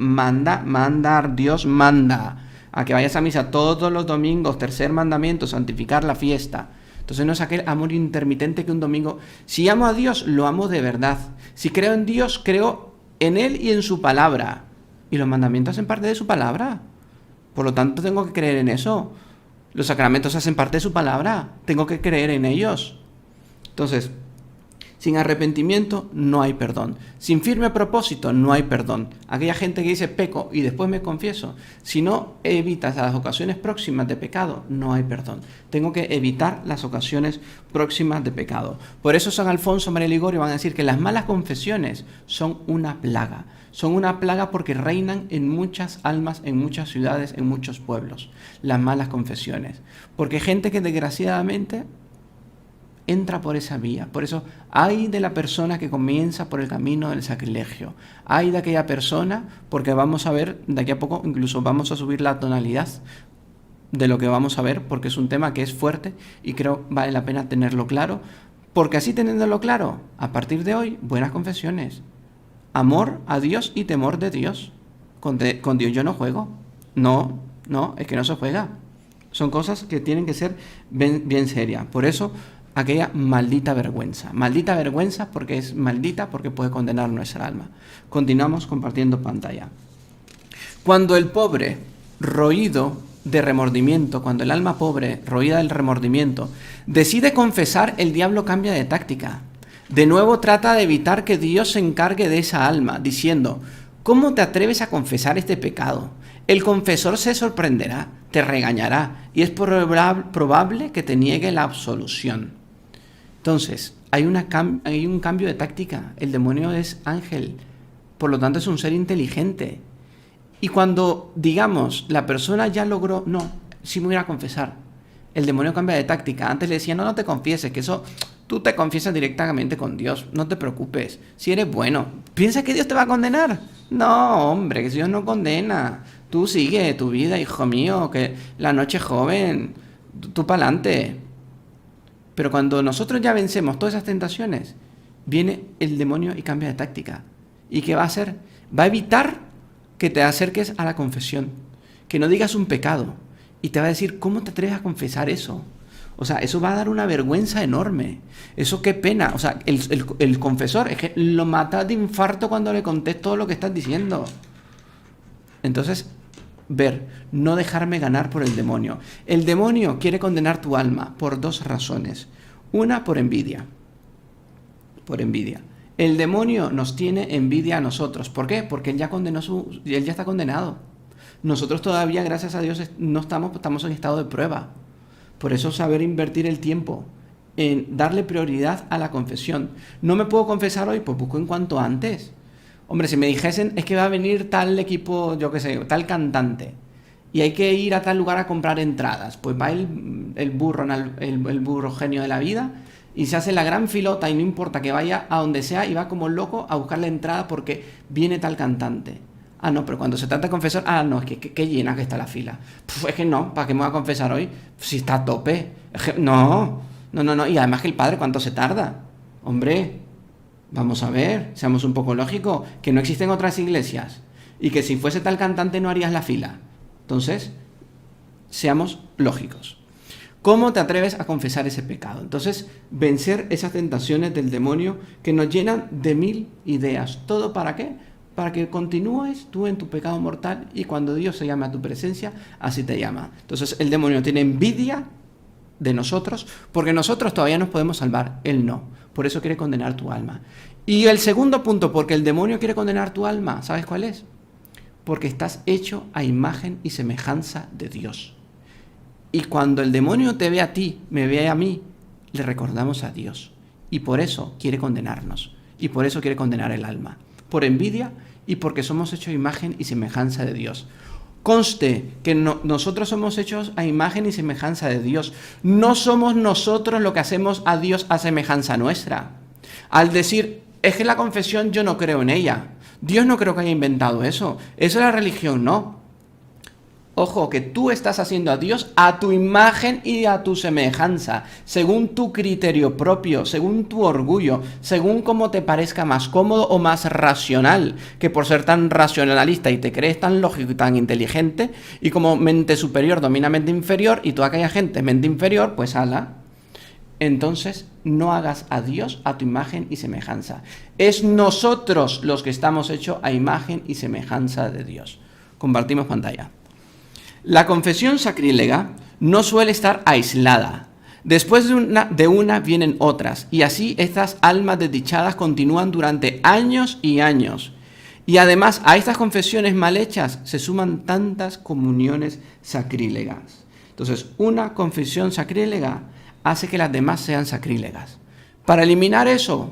Dios manda a que vayas a misa todos los domingos. Tercer mandamiento, santificar la fiesta. Entonces no es aquel amor intermitente que un domingo... Si amo a Dios, lo amo de verdad. Si creo en Dios, creo en Él y en su palabra. Y los mandamientos hacen parte de su palabra. Por lo tanto, tengo que creer en eso. Los sacramentos hacen parte de su palabra. Tengo que creer en ellos. Entonces, sin arrepentimiento no hay perdón. Sin firme propósito no hay perdón. Aquella gente que dice peco y después me confieso, si no evitas las ocasiones próximas de pecado, no hay perdón. Tengo que evitar las ocasiones próximas de pecado. Por eso San Alfonso, María Ligorio van a decir que las malas confesiones son una plaga. Son una plaga porque reinan en muchas almas, en muchas ciudades, en muchos pueblos. Las malas confesiones. Porque hay gente que desgraciadamente entra por esa vía. Por eso, ay de la persona que comienza por el camino del sacrilegio. Ay de aquella persona, porque vamos a ver, de aquí a poco incluso vamos a subir la tonalidad de lo que vamos a ver, porque es un tema que es fuerte y creo vale la pena tenerlo claro, porque así teniéndolo claro, a partir de hoy, buenas confesiones. Amor a Dios y temor de Dios. Con Dios yo no juego. No, es que no se juega. Son cosas que tienen que ser bien serias. Por eso, aquella maldita vergüenza. Maldita vergüenza porque es maldita, porque puede condenar nuestra alma. Continuamos compartiendo pantalla. Cuando el pobre, roído de remordimiento, cuando el alma pobre, roída del remordimiento, decide confesar, el diablo cambia de táctica. De nuevo trata de evitar que Dios se encargue de esa alma, diciendo, ¿cómo te atreves a confesar este pecado? El confesor se sorprenderá, te regañará, y es probable que te niegue la absolución. Entonces, hay un cambio de táctica. El demonio es ángel, por lo tanto es un ser inteligente. Y cuando, digamos, la persona ya logró, sí me voy a confesar, el demonio cambia de táctica. Antes le decía, no te confieses, que eso tú te confiesas directamente con Dios, no te preocupes, si eres bueno. ¿Piensas que Dios te va a condenar? No, hombre, que Dios no condena. Tú sigue tu vida, hijo mío, que la noche es joven, tú pa'lante. Pero cuando nosotros ya vencemos todas esas tentaciones, viene el demonio y cambia de táctica. ¿Y qué va a hacer? Va a evitar que te acerques a la confesión, que no digas un pecado, y te va a decir, ¿cómo te atreves a confesar eso? O sea, eso va a dar una vergüenza enorme. Eso qué pena. O sea, el confesor es que lo mata de infarto cuando le contés todo lo que estás diciendo. Entonces, no dejarme ganar por el demonio. El demonio quiere condenar tu alma por dos razones. Una, por envidia. Por envidia. El demonio nos tiene envidia a nosotros. ¿Por qué? Porque él ya está condenado. Nosotros todavía, gracias a Dios, no estamos en estado de prueba. Por eso saber invertir el tiempo en darle prioridad a la confesión. No me puedo confesar hoy, pues busco en cuanto antes. Hombre, si me dijesen, es que va a venir tal equipo, yo qué sé, tal cantante, y hay que ir a tal lugar a comprar entradas, pues va el burro genio de la vida, y se hace la gran filota, y no importa que vaya a donde sea, y va como loco a buscar la entrada porque viene tal cantante. No, pero cuando se trata de confesar, no, es que llena que está la fila. Es que no, ¿para qué me voy a confesar hoy? Si está a tope. Es que, no, y además que el padre, ¿cuánto se tarda? Hombre, vamos a ver, seamos un poco lógicos, que no existen otras iglesias y que si fuese tal cantante no harías la fila. Entonces, seamos lógicos. ¿Cómo te atreves a confesar ese pecado? Entonces, vencer esas tentaciones del demonio que nos llenan de 1000 ideas. ¿Todo para qué? Para que continúes tú en tu pecado mortal y cuando Dios se llame a tu presencia, así te llama. Entonces, el demonio tiene envidia de nosotros porque nosotros todavía nos podemos salvar, él no. Por eso quiere condenar tu alma. Y el segundo punto, porque el demonio quiere condenar tu alma, ¿sabes cuál es? porque estás hecho a imagen y semejanza de Dios. Y cuando el demonio te ve a ti, me ve a mí, le recordamos a Dios. Y por eso quiere condenarnos. Y por eso quiere condenar el alma. Por envidia y porque somos hechos a imagen y semejanza de Dios. Conste que nosotros somos hechos a imagen y semejanza de Dios. No somos nosotros lo que hacemos a Dios a semejanza nuestra. Al decir, es que la confesión yo no creo en ella. Dios no creo que haya inventado eso. Eso es la religión, no. Ojo, que tú estás haciendo a Dios a tu imagen y a tu semejanza, según tu criterio propio, según tu orgullo, según cómo te parezca más cómodo o más racional, que por ser tan racionalista y te crees tan lógico y tan inteligente, y como mente superior domina mente inferior, y toda aquella gente mente inferior, pues ala. Entonces, no hagas a Dios a tu imagen y semejanza. Es nosotros los que estamos hechos a imagen y semejanza de Dios. Compartimos pantalla. La confesión sacrílega no suele estar aislada. Después de una vienen otras, y así estas almas desdichadas continúan durante años y años. Y además a estas confesiones mal hechas se suman tantas comuniones sacrílegas. Entonces, una confesión sacrílega hace que las demás sean sacrílegas. Para eliminar eso,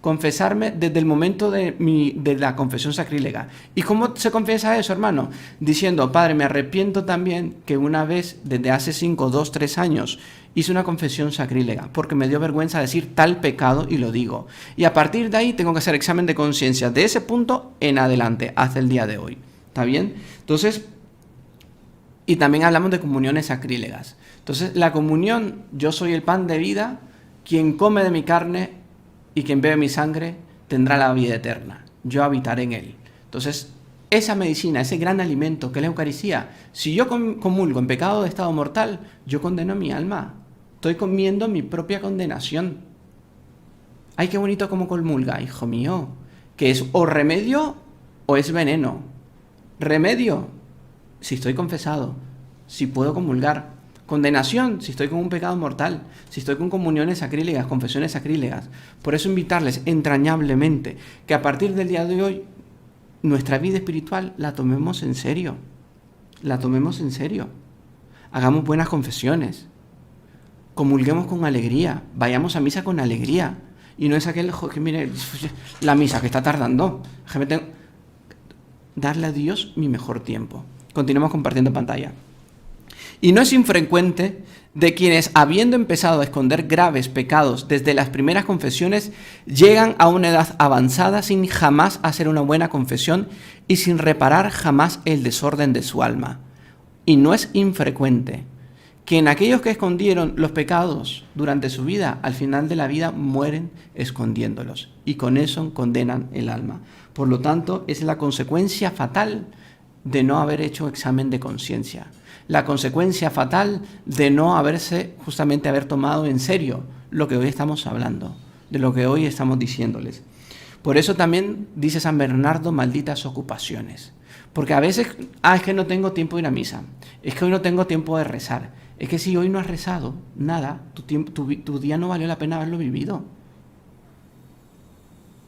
confesarme desde el momento de la confesión sacrílega. ¿Y cómo se confiesa eso, hermano? Diciendo, Padre, me arrepiento también que una vez, desde hace 5, 2, 3 años, hice una confesión sacrílega, porque me dio vergüenza decir tal pecado y lo digo. Y a partir de ahí tengo que hacer examen de conciencia de ese punto en adelante, hasta el día de hoy. ¿Está bien? Entonces, y también hablamos de comuniones sacrílegas. Entonces, la comunión, yo soy el pan de vida, quien come de mi carne y quien bebe mi sangre tendrá la vida eterna. Yo habitaré en él. Entonces, esa medicina, ese gran alimento que es la Eucaristía, si yo comulgo en pecado de estado mortal, yo condeno mi alma. Estoy comiendo mi propia condenación. Ay, qué bonito como comulga, hijo mío. Que es o remedio o es veneno. Remedio, si estoy confesado, si puedo comulgar. Condenación, si estoy con un pecado mortal, si estoy con comuniones sacrílegas, confesiones sacrílegas. Por eso invitarles entrañablemente que a partir del día de hoy nuestra vida espiritual la tomemos en serio. La tomemos en serio. Hagamos buenas confesiones. Comulguemos con alegría. Vayamos a misa con alegría. Y no es aquel, que mire, la misa que está tardando. Darle a Dios mi mejor tiempo. Continuamos compartiendo pantalla. Y no es infrecuente de quienes, habiendo empezado a esconder graves pecados desde las primeras confesiones, llegan a una edad avanzada sin jamás hacer una buena confesión y sin reparar jamás el desorden de su alma. Y no es infrecuente que en aquellos que escondieron los pecados durante su vida, al final de la vida mueren escondiéndolos y con eso condenan el alma. Por lo tanto, es la consecuencia fatal de no haber hecho examen de conciencia. La consecuencia fatal de no haber tomado en serio lo que hoy estamos hablando, de lo que hoy estamos diciéndoles. Por eso también dice San Bernardo, malditas ocupaciones. Porque a veces, es que no tengo tiempo de ir a misa, es que hoy no tengo tiempo de rezar, es que si hoy no has rezado nada, tu día no valió la pena haberlo vivido.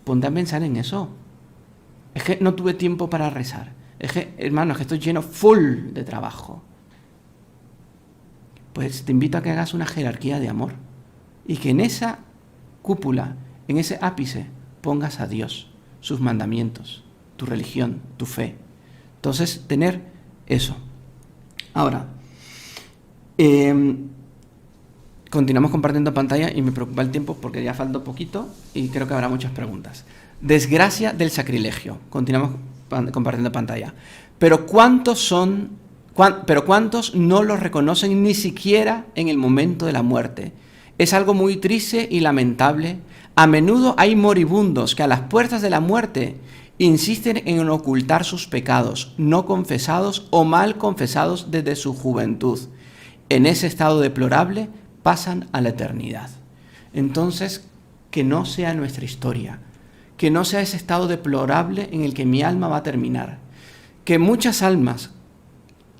Ponte a pensar en eso. Es que no tuve tiempo para rezar, es que, hermano, es que estoy lleno full de trabajo. Pues te invito a que hagas una jerarquía de amor y que en esa cúpula, en ese ápice, pongas a Dios, sus mandamientos, tu religión, tu fe. Entonces, tener eso. Ahora, continuamos compartiendo pantalla y me preocupa el tiempo porque ya falta poquito y creo que habrá muchas preguntas. Desgracia del sacrilegio. Continuamos compartiendo pantalla. Pero ¿cuántos no los reconocen ni siquiera en el momento de la muerte? Es algo muy triste y lamentable. A menudo hay moribundos que a las puertas de la muerte insisten en ocultar sus pecados, no confesados o mal confesados desde su juventud. En ese estado deplorable pasan a la eternidad. Entonces, que no sea nuestra historia, que no sea ese estado deplorable en el que mi alma va a terminar. Que muchas almas,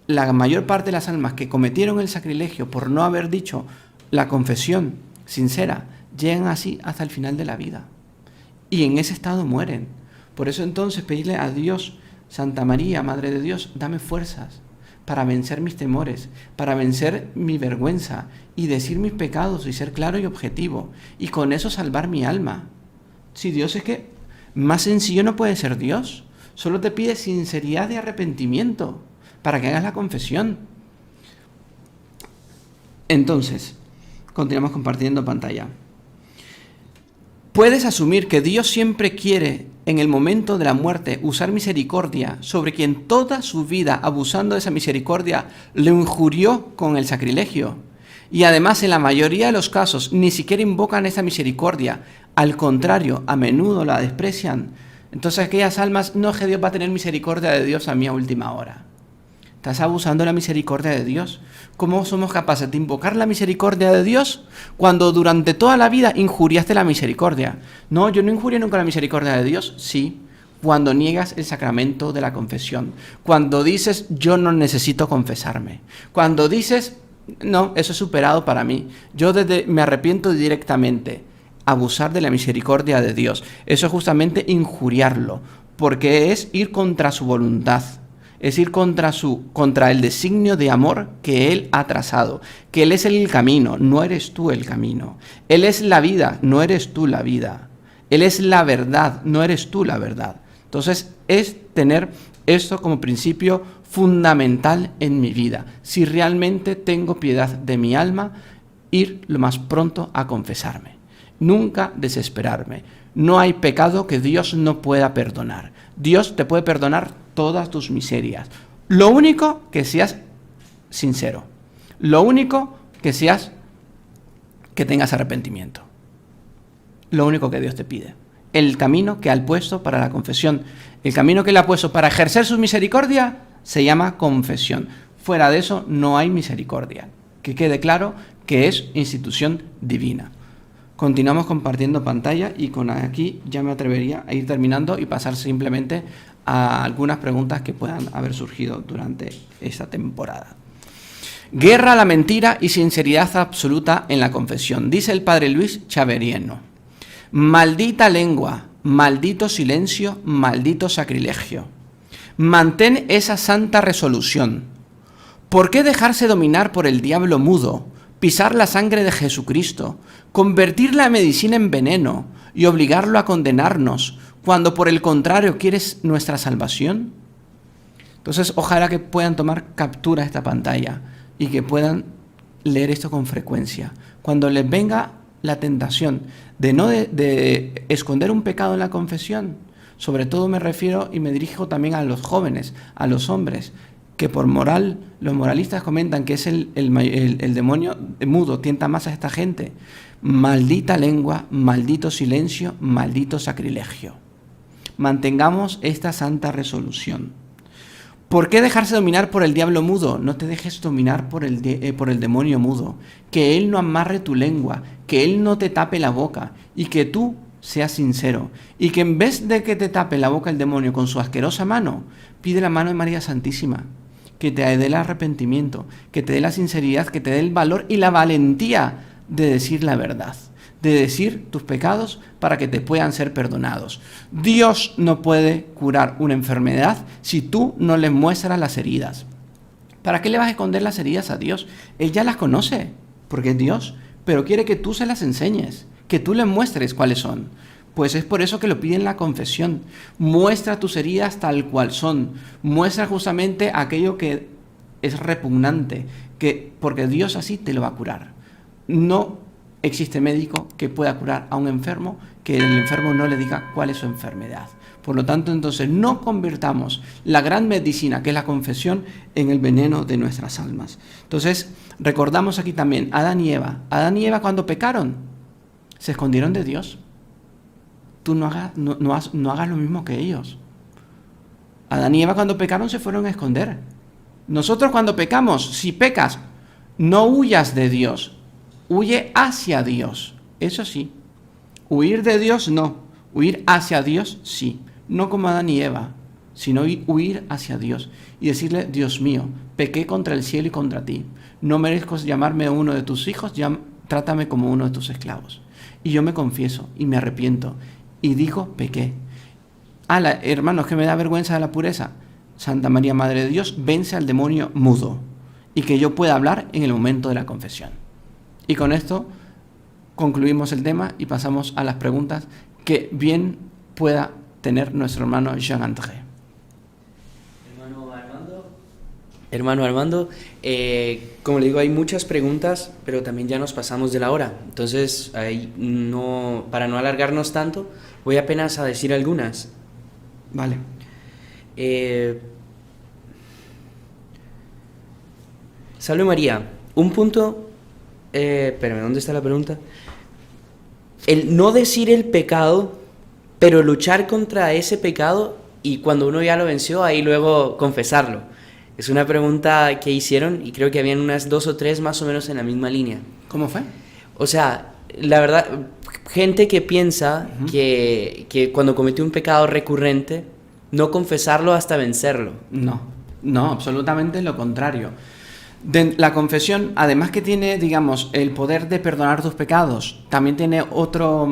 la mayor parte de las almas que cometieron el sacrilegio por no haber dicho la confesión sincera, llegan así hasta el final de la vida. Y en ese estado mueren. Por eso entonces pedirle a Dios Santa María, Madre de Dios, dame fuerzas para vencer mis temores, para vencer mi vergüenza y decir mis pecados y ser claro y objetivo, y con eso salvar mi alma. Si Dios es que más sencillo no puede ser Dios, solo te pide sinceridad y arrepentimiento para que hagas la confesión. Entonces, continuamos compartiendo pantalla. Puedes asumir que Dios siempre quiere, en el momento de la muerte, usar misericordia sobre quien toda su vida, abusando de esa misericordia, le injurió con el sacrilegio. Y además, en la mayoría de los casos, ni siquiera invocan esa misericordia. Al contrario, a menudo la desprecian. Entonces, aquellas almas, no es que Dios va a tener misericordia de Dios a mí a última hora. Estás abusando de la misericordia de Dios. ¿Cómo somos capaces de invocar la misericordia de Dios cuando durante toda la vida injuriaste la misericordia? No, yo no injurié nunca la misericordia de Dios. Sí, cuando niegas el sacramento de la confesión. Cuando dices, yo no necesito confesarme. Cuando dices, no, eso es superado para mí. Yo me arrepiento directamente. Abusar de la misericordia de Dios. Eso es justamente injuriarlo, porque es ir contra su voluntad. Es ir contra el designio de amor que Él ha trazado, que Él es el camino, no eres tú el camino. Él es la vida, no eres tú la vida. Él es la verdad, no eres tú la verdad. Entonces, es tener esto como principio fundamental en mi vida. Si realmente tengo piedad de mi alma, ir lo más pronto a confesarme. Nunca desesperarme. No hay pecado que Dios no pueda perdonar. Dios te puede perdonar todas tus miserias. Lo único que seas sincero. Lo único que tengas arrepentimiento. Lo único que Dios te pide. El camino que ha puesto para la confesión, el camino que Él ha puesto para ejercer su misericordia, se llama confesión. Fuera de eso no hay misericordia. Que quede claro que es institución divina. Continuamos compartiendo pantalla y con aquí ya me atrevería a ir terminando y pasar simplemente a algunas preguntas que puedan haber surgido durante esta temporada. Guerra a la mentira y sinceridad absoluta en la confesión, dice el padre Luis Chaverieno. Maldita lengua, maldito silencio, maldito sacrilegio. Mantén esa santa resolución. ¿Por qué dejarse dominar por el diablo mudo? Pisar la sangre de Jesucristo, convertir la medicina en veneno y obligarlo a condenarnos, cuando por el contrario quieres nuestra salvación. Entonces, ojalá que puedan tomar captura de esta pantalla y que puedan leer esto con frecuencia. Cuando les venga la tentación de esconder un pecado en la confesión, sobre todo me refiero y me dirijo también a los jóvenes, a los hombres, que por moral, los moralistas comentan que es el demonio mudo, tienta más a esta gente. Maldita lengua, maldito silencio, maldito sacrilegio. Mantengamos esta santa resolución. ¿Por qué dejarse dominar por el diablo mudo? No te dejes dominar por el demonio mudo. Que él no amarre tu lengua, que él no te tape la boca y que tú seas sincero. Y que en vez de que te tape la boca el demonio con su asquerosa mano, pide la mano de María Santísima. Que te dé el arrepentimiento, que te dé la sinceridad, que te dé el valor y la valentía de decir la verdad, de decir tus pecados para que te puedan ser perdonados. Dios no puede curar una enfermedad si tú no le muestras las heridas. ¿Para qué le vas a esconder las heridas a Dios? Él ya las conoce, porque es Dios, pero quiere que tú se las enseñes, que tú le muestres cuáles son. Pues es por eso que lo piden en la confesión. Muestra tus heridas tal cual son. Muestra justamente aquello que es repugnante, porque Dios así te lo va a curar. No existe médico que pueda curar a un enfermo que el enfermo no le diga cuál es su enfermedad. Por lo tanto, entonces, no convirtamos la gran medicina, que es la confesión, en el veneno de nuestras almas. Entonces, recordamos aquí también Adán y Eva. Adán y Eva, cuando pecaron, se escondieron de Dios. Tú no hagas lo mismo que ellos. Adán y Eva cuando pecaron se fueron a esconder. Nosotros cuando pecamos, si pecas, no huyas de Dios, huye hacia Dios. Eso sí. Huir de Dios no, huir hacia Dios sí. No como Adán y Eva, sino huir hacia Dios y decirle, Dios mío, pequé contra el cielo y contra ti. No merezco llamarme uno de tus hijos, trátame como uno de tus esclavos. Y yo me confieso y me arrepiento. Y digo, pequé. ala, hermanos, que me da vergüenza de la pureza. Santa María, Madre de Dios, vence al demonio mudo y que yo pueda hablar en el momento de la confesión. Y con esto concluimos el tema y pasamos a las preguntas que bien pueda tener nuestro hermano Jean-André. Hermano Armando, como le digo, hay muchas preguntas, pero también ya nos pasamos de la hora. Entonces, para no alargarnos tanto, voy apenas a decir algunas. Vale. Salve María, un punto... espérame, ¿dónde está la pregunta? El no decir el pecado, pero luchar contra ese pecado y cuando uno ya lo venció, ahí luego confesarlo. Es una pregunta que hicieron y creo que habían unas 2 o 3 más o menos en la misma línea. ¿Cómo fue? O sea, la verdad, gente que piensa que cuando comete un pecado recurrente, no confesarlo hasta vencerlo. No, absolutamente lo contrario. La confesión, además que tiene, digamos, el poder de perdonar tus pecados, también tiene otra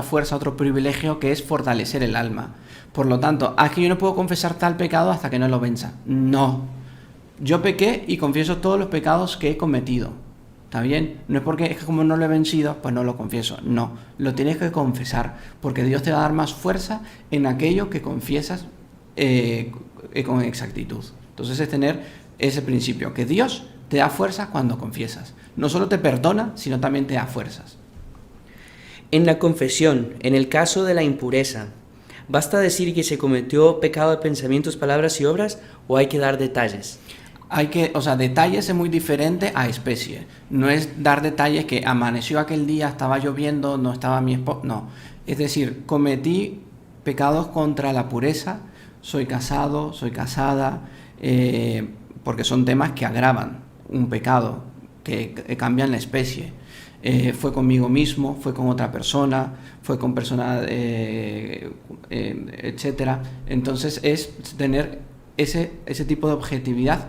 fuerza, otro privilegio, que es fortalecer el alma. Por lo tanto, es que yo no puedo confesar tal pecado hasta que no lo venza. No. Yo pequé y confieso todos los pecados que he cometido. ¿Está bien? No es porque es que como no lo he vencido, pues no lo confieso. No, lo tienes que confesar, porque Dios te va a dar más fuerza en aquello que confiesas con exactitud. Entonces es tener ese principio, que Dios te da fuerza cuando confiesas. No solo te perdona, sino también te da fuerzas. En la confesión, en el caso de la impureza, ¿basta decir que se cometió pecado de pensamientos, palabras y obras o hay que dar detalles? Detalles es muy diferente a especie. No es dar detalles que amaneció aquel día, estaba lloviendo, no estaba mi esposo. No. Es decir, cometí pecados contra la pureza, soy casado, soy casada, porque son temas que agravan un pecado, que cambian la especie. Fue conmigo mismo, fue con otra persona, fue con personas, etcétera. Entonces es tener ese tipo de objetividad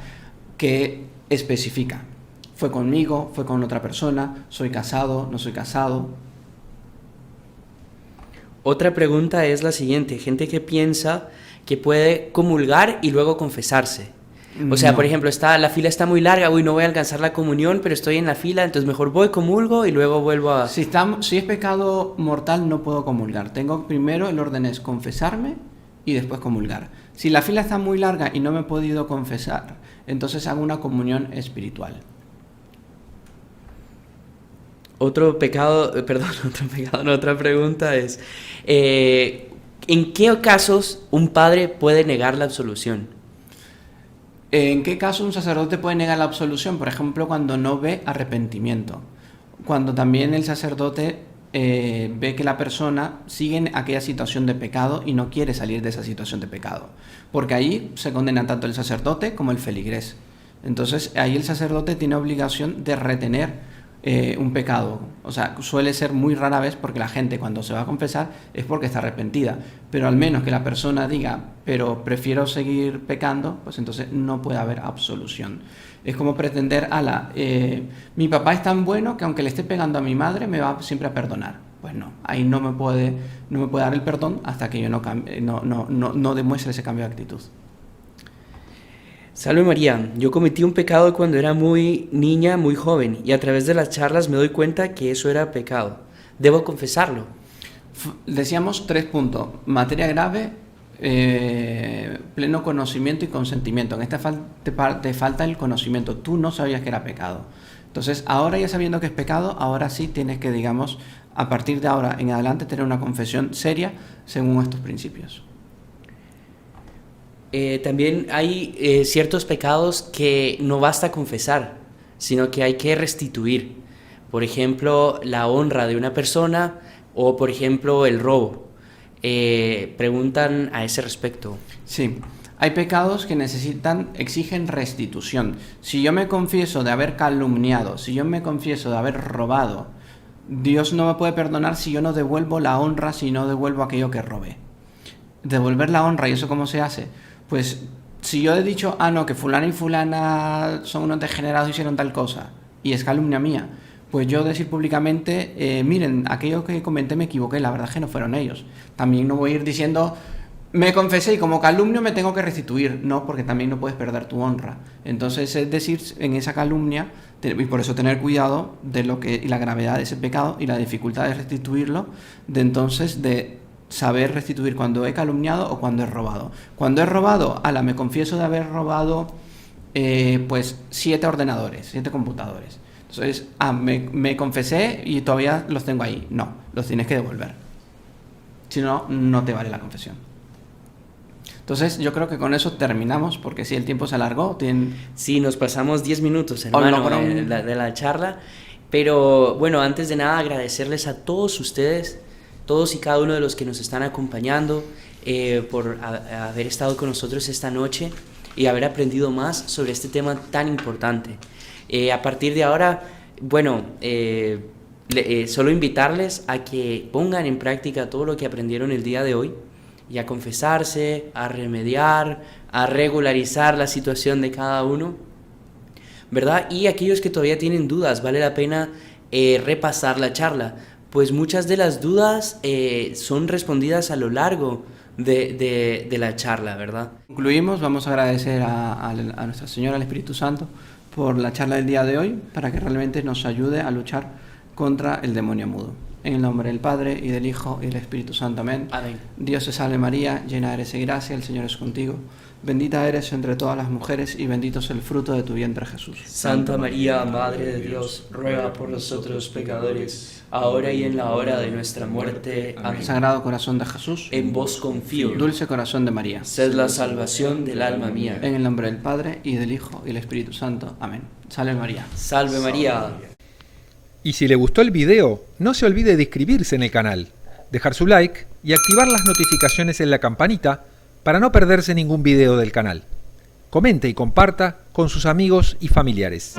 que especifica. Fue conmigo, fue con otra persona, soy casado, no soy casado. Otra pregunta es la siguiente: gente que piensa que puede comulgar y luego confesarse. O sea, por ejemplo, la fila está muy larga, no voy a alcanzar la comunión, pero estoy en la fila, entonces mejor voy, comulgo y luego vuelvo a... Si es pecado mortal, no puedo comulgar. Primero el orden es confesarme y después comulgar. Si la fila está muy larga y no me he podido confesar, entonces hago una comunión espiritual. Otra pregunta es, ¿en qué casos un padre puede negar la absolución? ¿En qué caso un sacerdote puede negar la absolución? Por ejemplo, cuando no ve arrepentimiento. Cuando también el sacerdote ve que la persona sigue en aquella situación de pecado y no quiere salir de esa situación de pecado. Porque ahí se condena tanto el sacerdote como el feligrés. Entonces, ahí el sacerdote tiene obligación de retener un pecado. O sea, suele ser muy rara vez, porque la gente cuando se va a confesar es porque está arrepentida, pero al menos que la persona diga, pero prefiero seguir pecando, pues entonces no puede haber absolución. Es como pretender, mi papá es tan bueno que aunque le esté pegando a mi madre me va siempre a perdonar. Pues no, ahí no me puede dar el perdón hasta que yo no demuestre ese cambio de actitud. Salve María, yo cometí un pecado cuando era muy niña, muy joven, y a través de las charlas me doy cuenta que eso era pecado. ¿Debo confesarlo? Decíamos 3 puntos. Materia grave, pleno conocimiento y consentimiento. En esta te falta el conocimiento. Tú no sabías que era pecado. Entonces, ahora ya sabiendo que es pecado, ahora sí tienes que, digamos, a partir de ahora en adelante, tener una confesión seria según estos principios. También hay ciertos pecados que no basta confesar, sino que hay que restituir. Por ejemplo, la honra de una persona o, por ejemplo, el robo. Preguntan a ese respecto. Sí, hay pecados que exigen restitución. Si yo me confieso de haber calumniado, si yo me confieso de haber robado, Dios no me puede perdonar si yo no devuelvo la honra, si no devuelvo aquello que robé. Devolver la honra, ¿y eso cómo se hace? Pues si yo he dicho, no, que fulana y fulana son unos degenerados y hicieron tal cosa, y es calumnia mía, pues yo decir públicamente, miren, aquello que comenté me equivoqué, la verdad es que no fueron ellos. También no voy a ir diciendo, me confesé y como calumnio me tengo que restituir. No, porque también no puedes perder tu honra. Entonces, es decir, en esa calumnia, y por eso tener cuidado de lo que, y la gravedad de ese pecado y la dificultad de restituirlo, de saber restituir cuando he calumniado o cuando he robado. Cuando he robado, me confieso de haber robado pues 7 ordenadores, 7 computadores. Entonces, me confesé y todavía los tengo ahí. No, los tienes que devolver. Si no, no te vale la confesión. Entonces, yo creo que con eso terminamos, porque si el tiempo se alargó... Sí, nos pasamos 10 minutos, hermano, de la charla. Pero, bueno, antes de nada, agradecerles a todos ustedes, todos y cada uno de los que nos están acompañando, por haber estado con nosotros esta noche y haber aprendido más sobre este tema tan importante. A partir de ahora, bueno, solo invitarles a que pongan en práctica todo lo que aprendieron el día de hoy y a confesarse, a remediar, a regularizar la situación de cada uno, ¿verdad? Y aquellos que todavía tienen dudas, vale la pena repasar la charla, pues muchas de las dudas son respondidas a lo largo de la charla, ¿verdad? Concluimos, vamos a agradecer a Nuestra Señora, al Espíritu Santo, por la charla del día de hoy, para que realmente nos ayude a luchar contra el demonio mudo. En el nombre del Padre, y del Hijo, y del Espíritu Santo. Amén. Amén. Dios te salve María, llena eres de gracia, el Señor es contigo. Bendita eres entre todas las mujeres, y bendito es el fruto de tu vientre, Jesús. Santa María, Madre de Dios, ruega por nosotros pecadores, ahora y en la hora de nuestra muerte. Amén. Sagrado corazón de Jesús, en vos confío. Dulce corazón de María, sed la salvación del alma mía. En el nombre del Padre, y del Hijo, y del Espíritu Santo. Amén. Salve María. Salve María. Y si le gustó el video, no se olvide de inscribirse en el canal, dejar su like y activar las notificaciones en la campanita para no perderse ningún video del canal. Comente y comparta con sus amigos y familiares.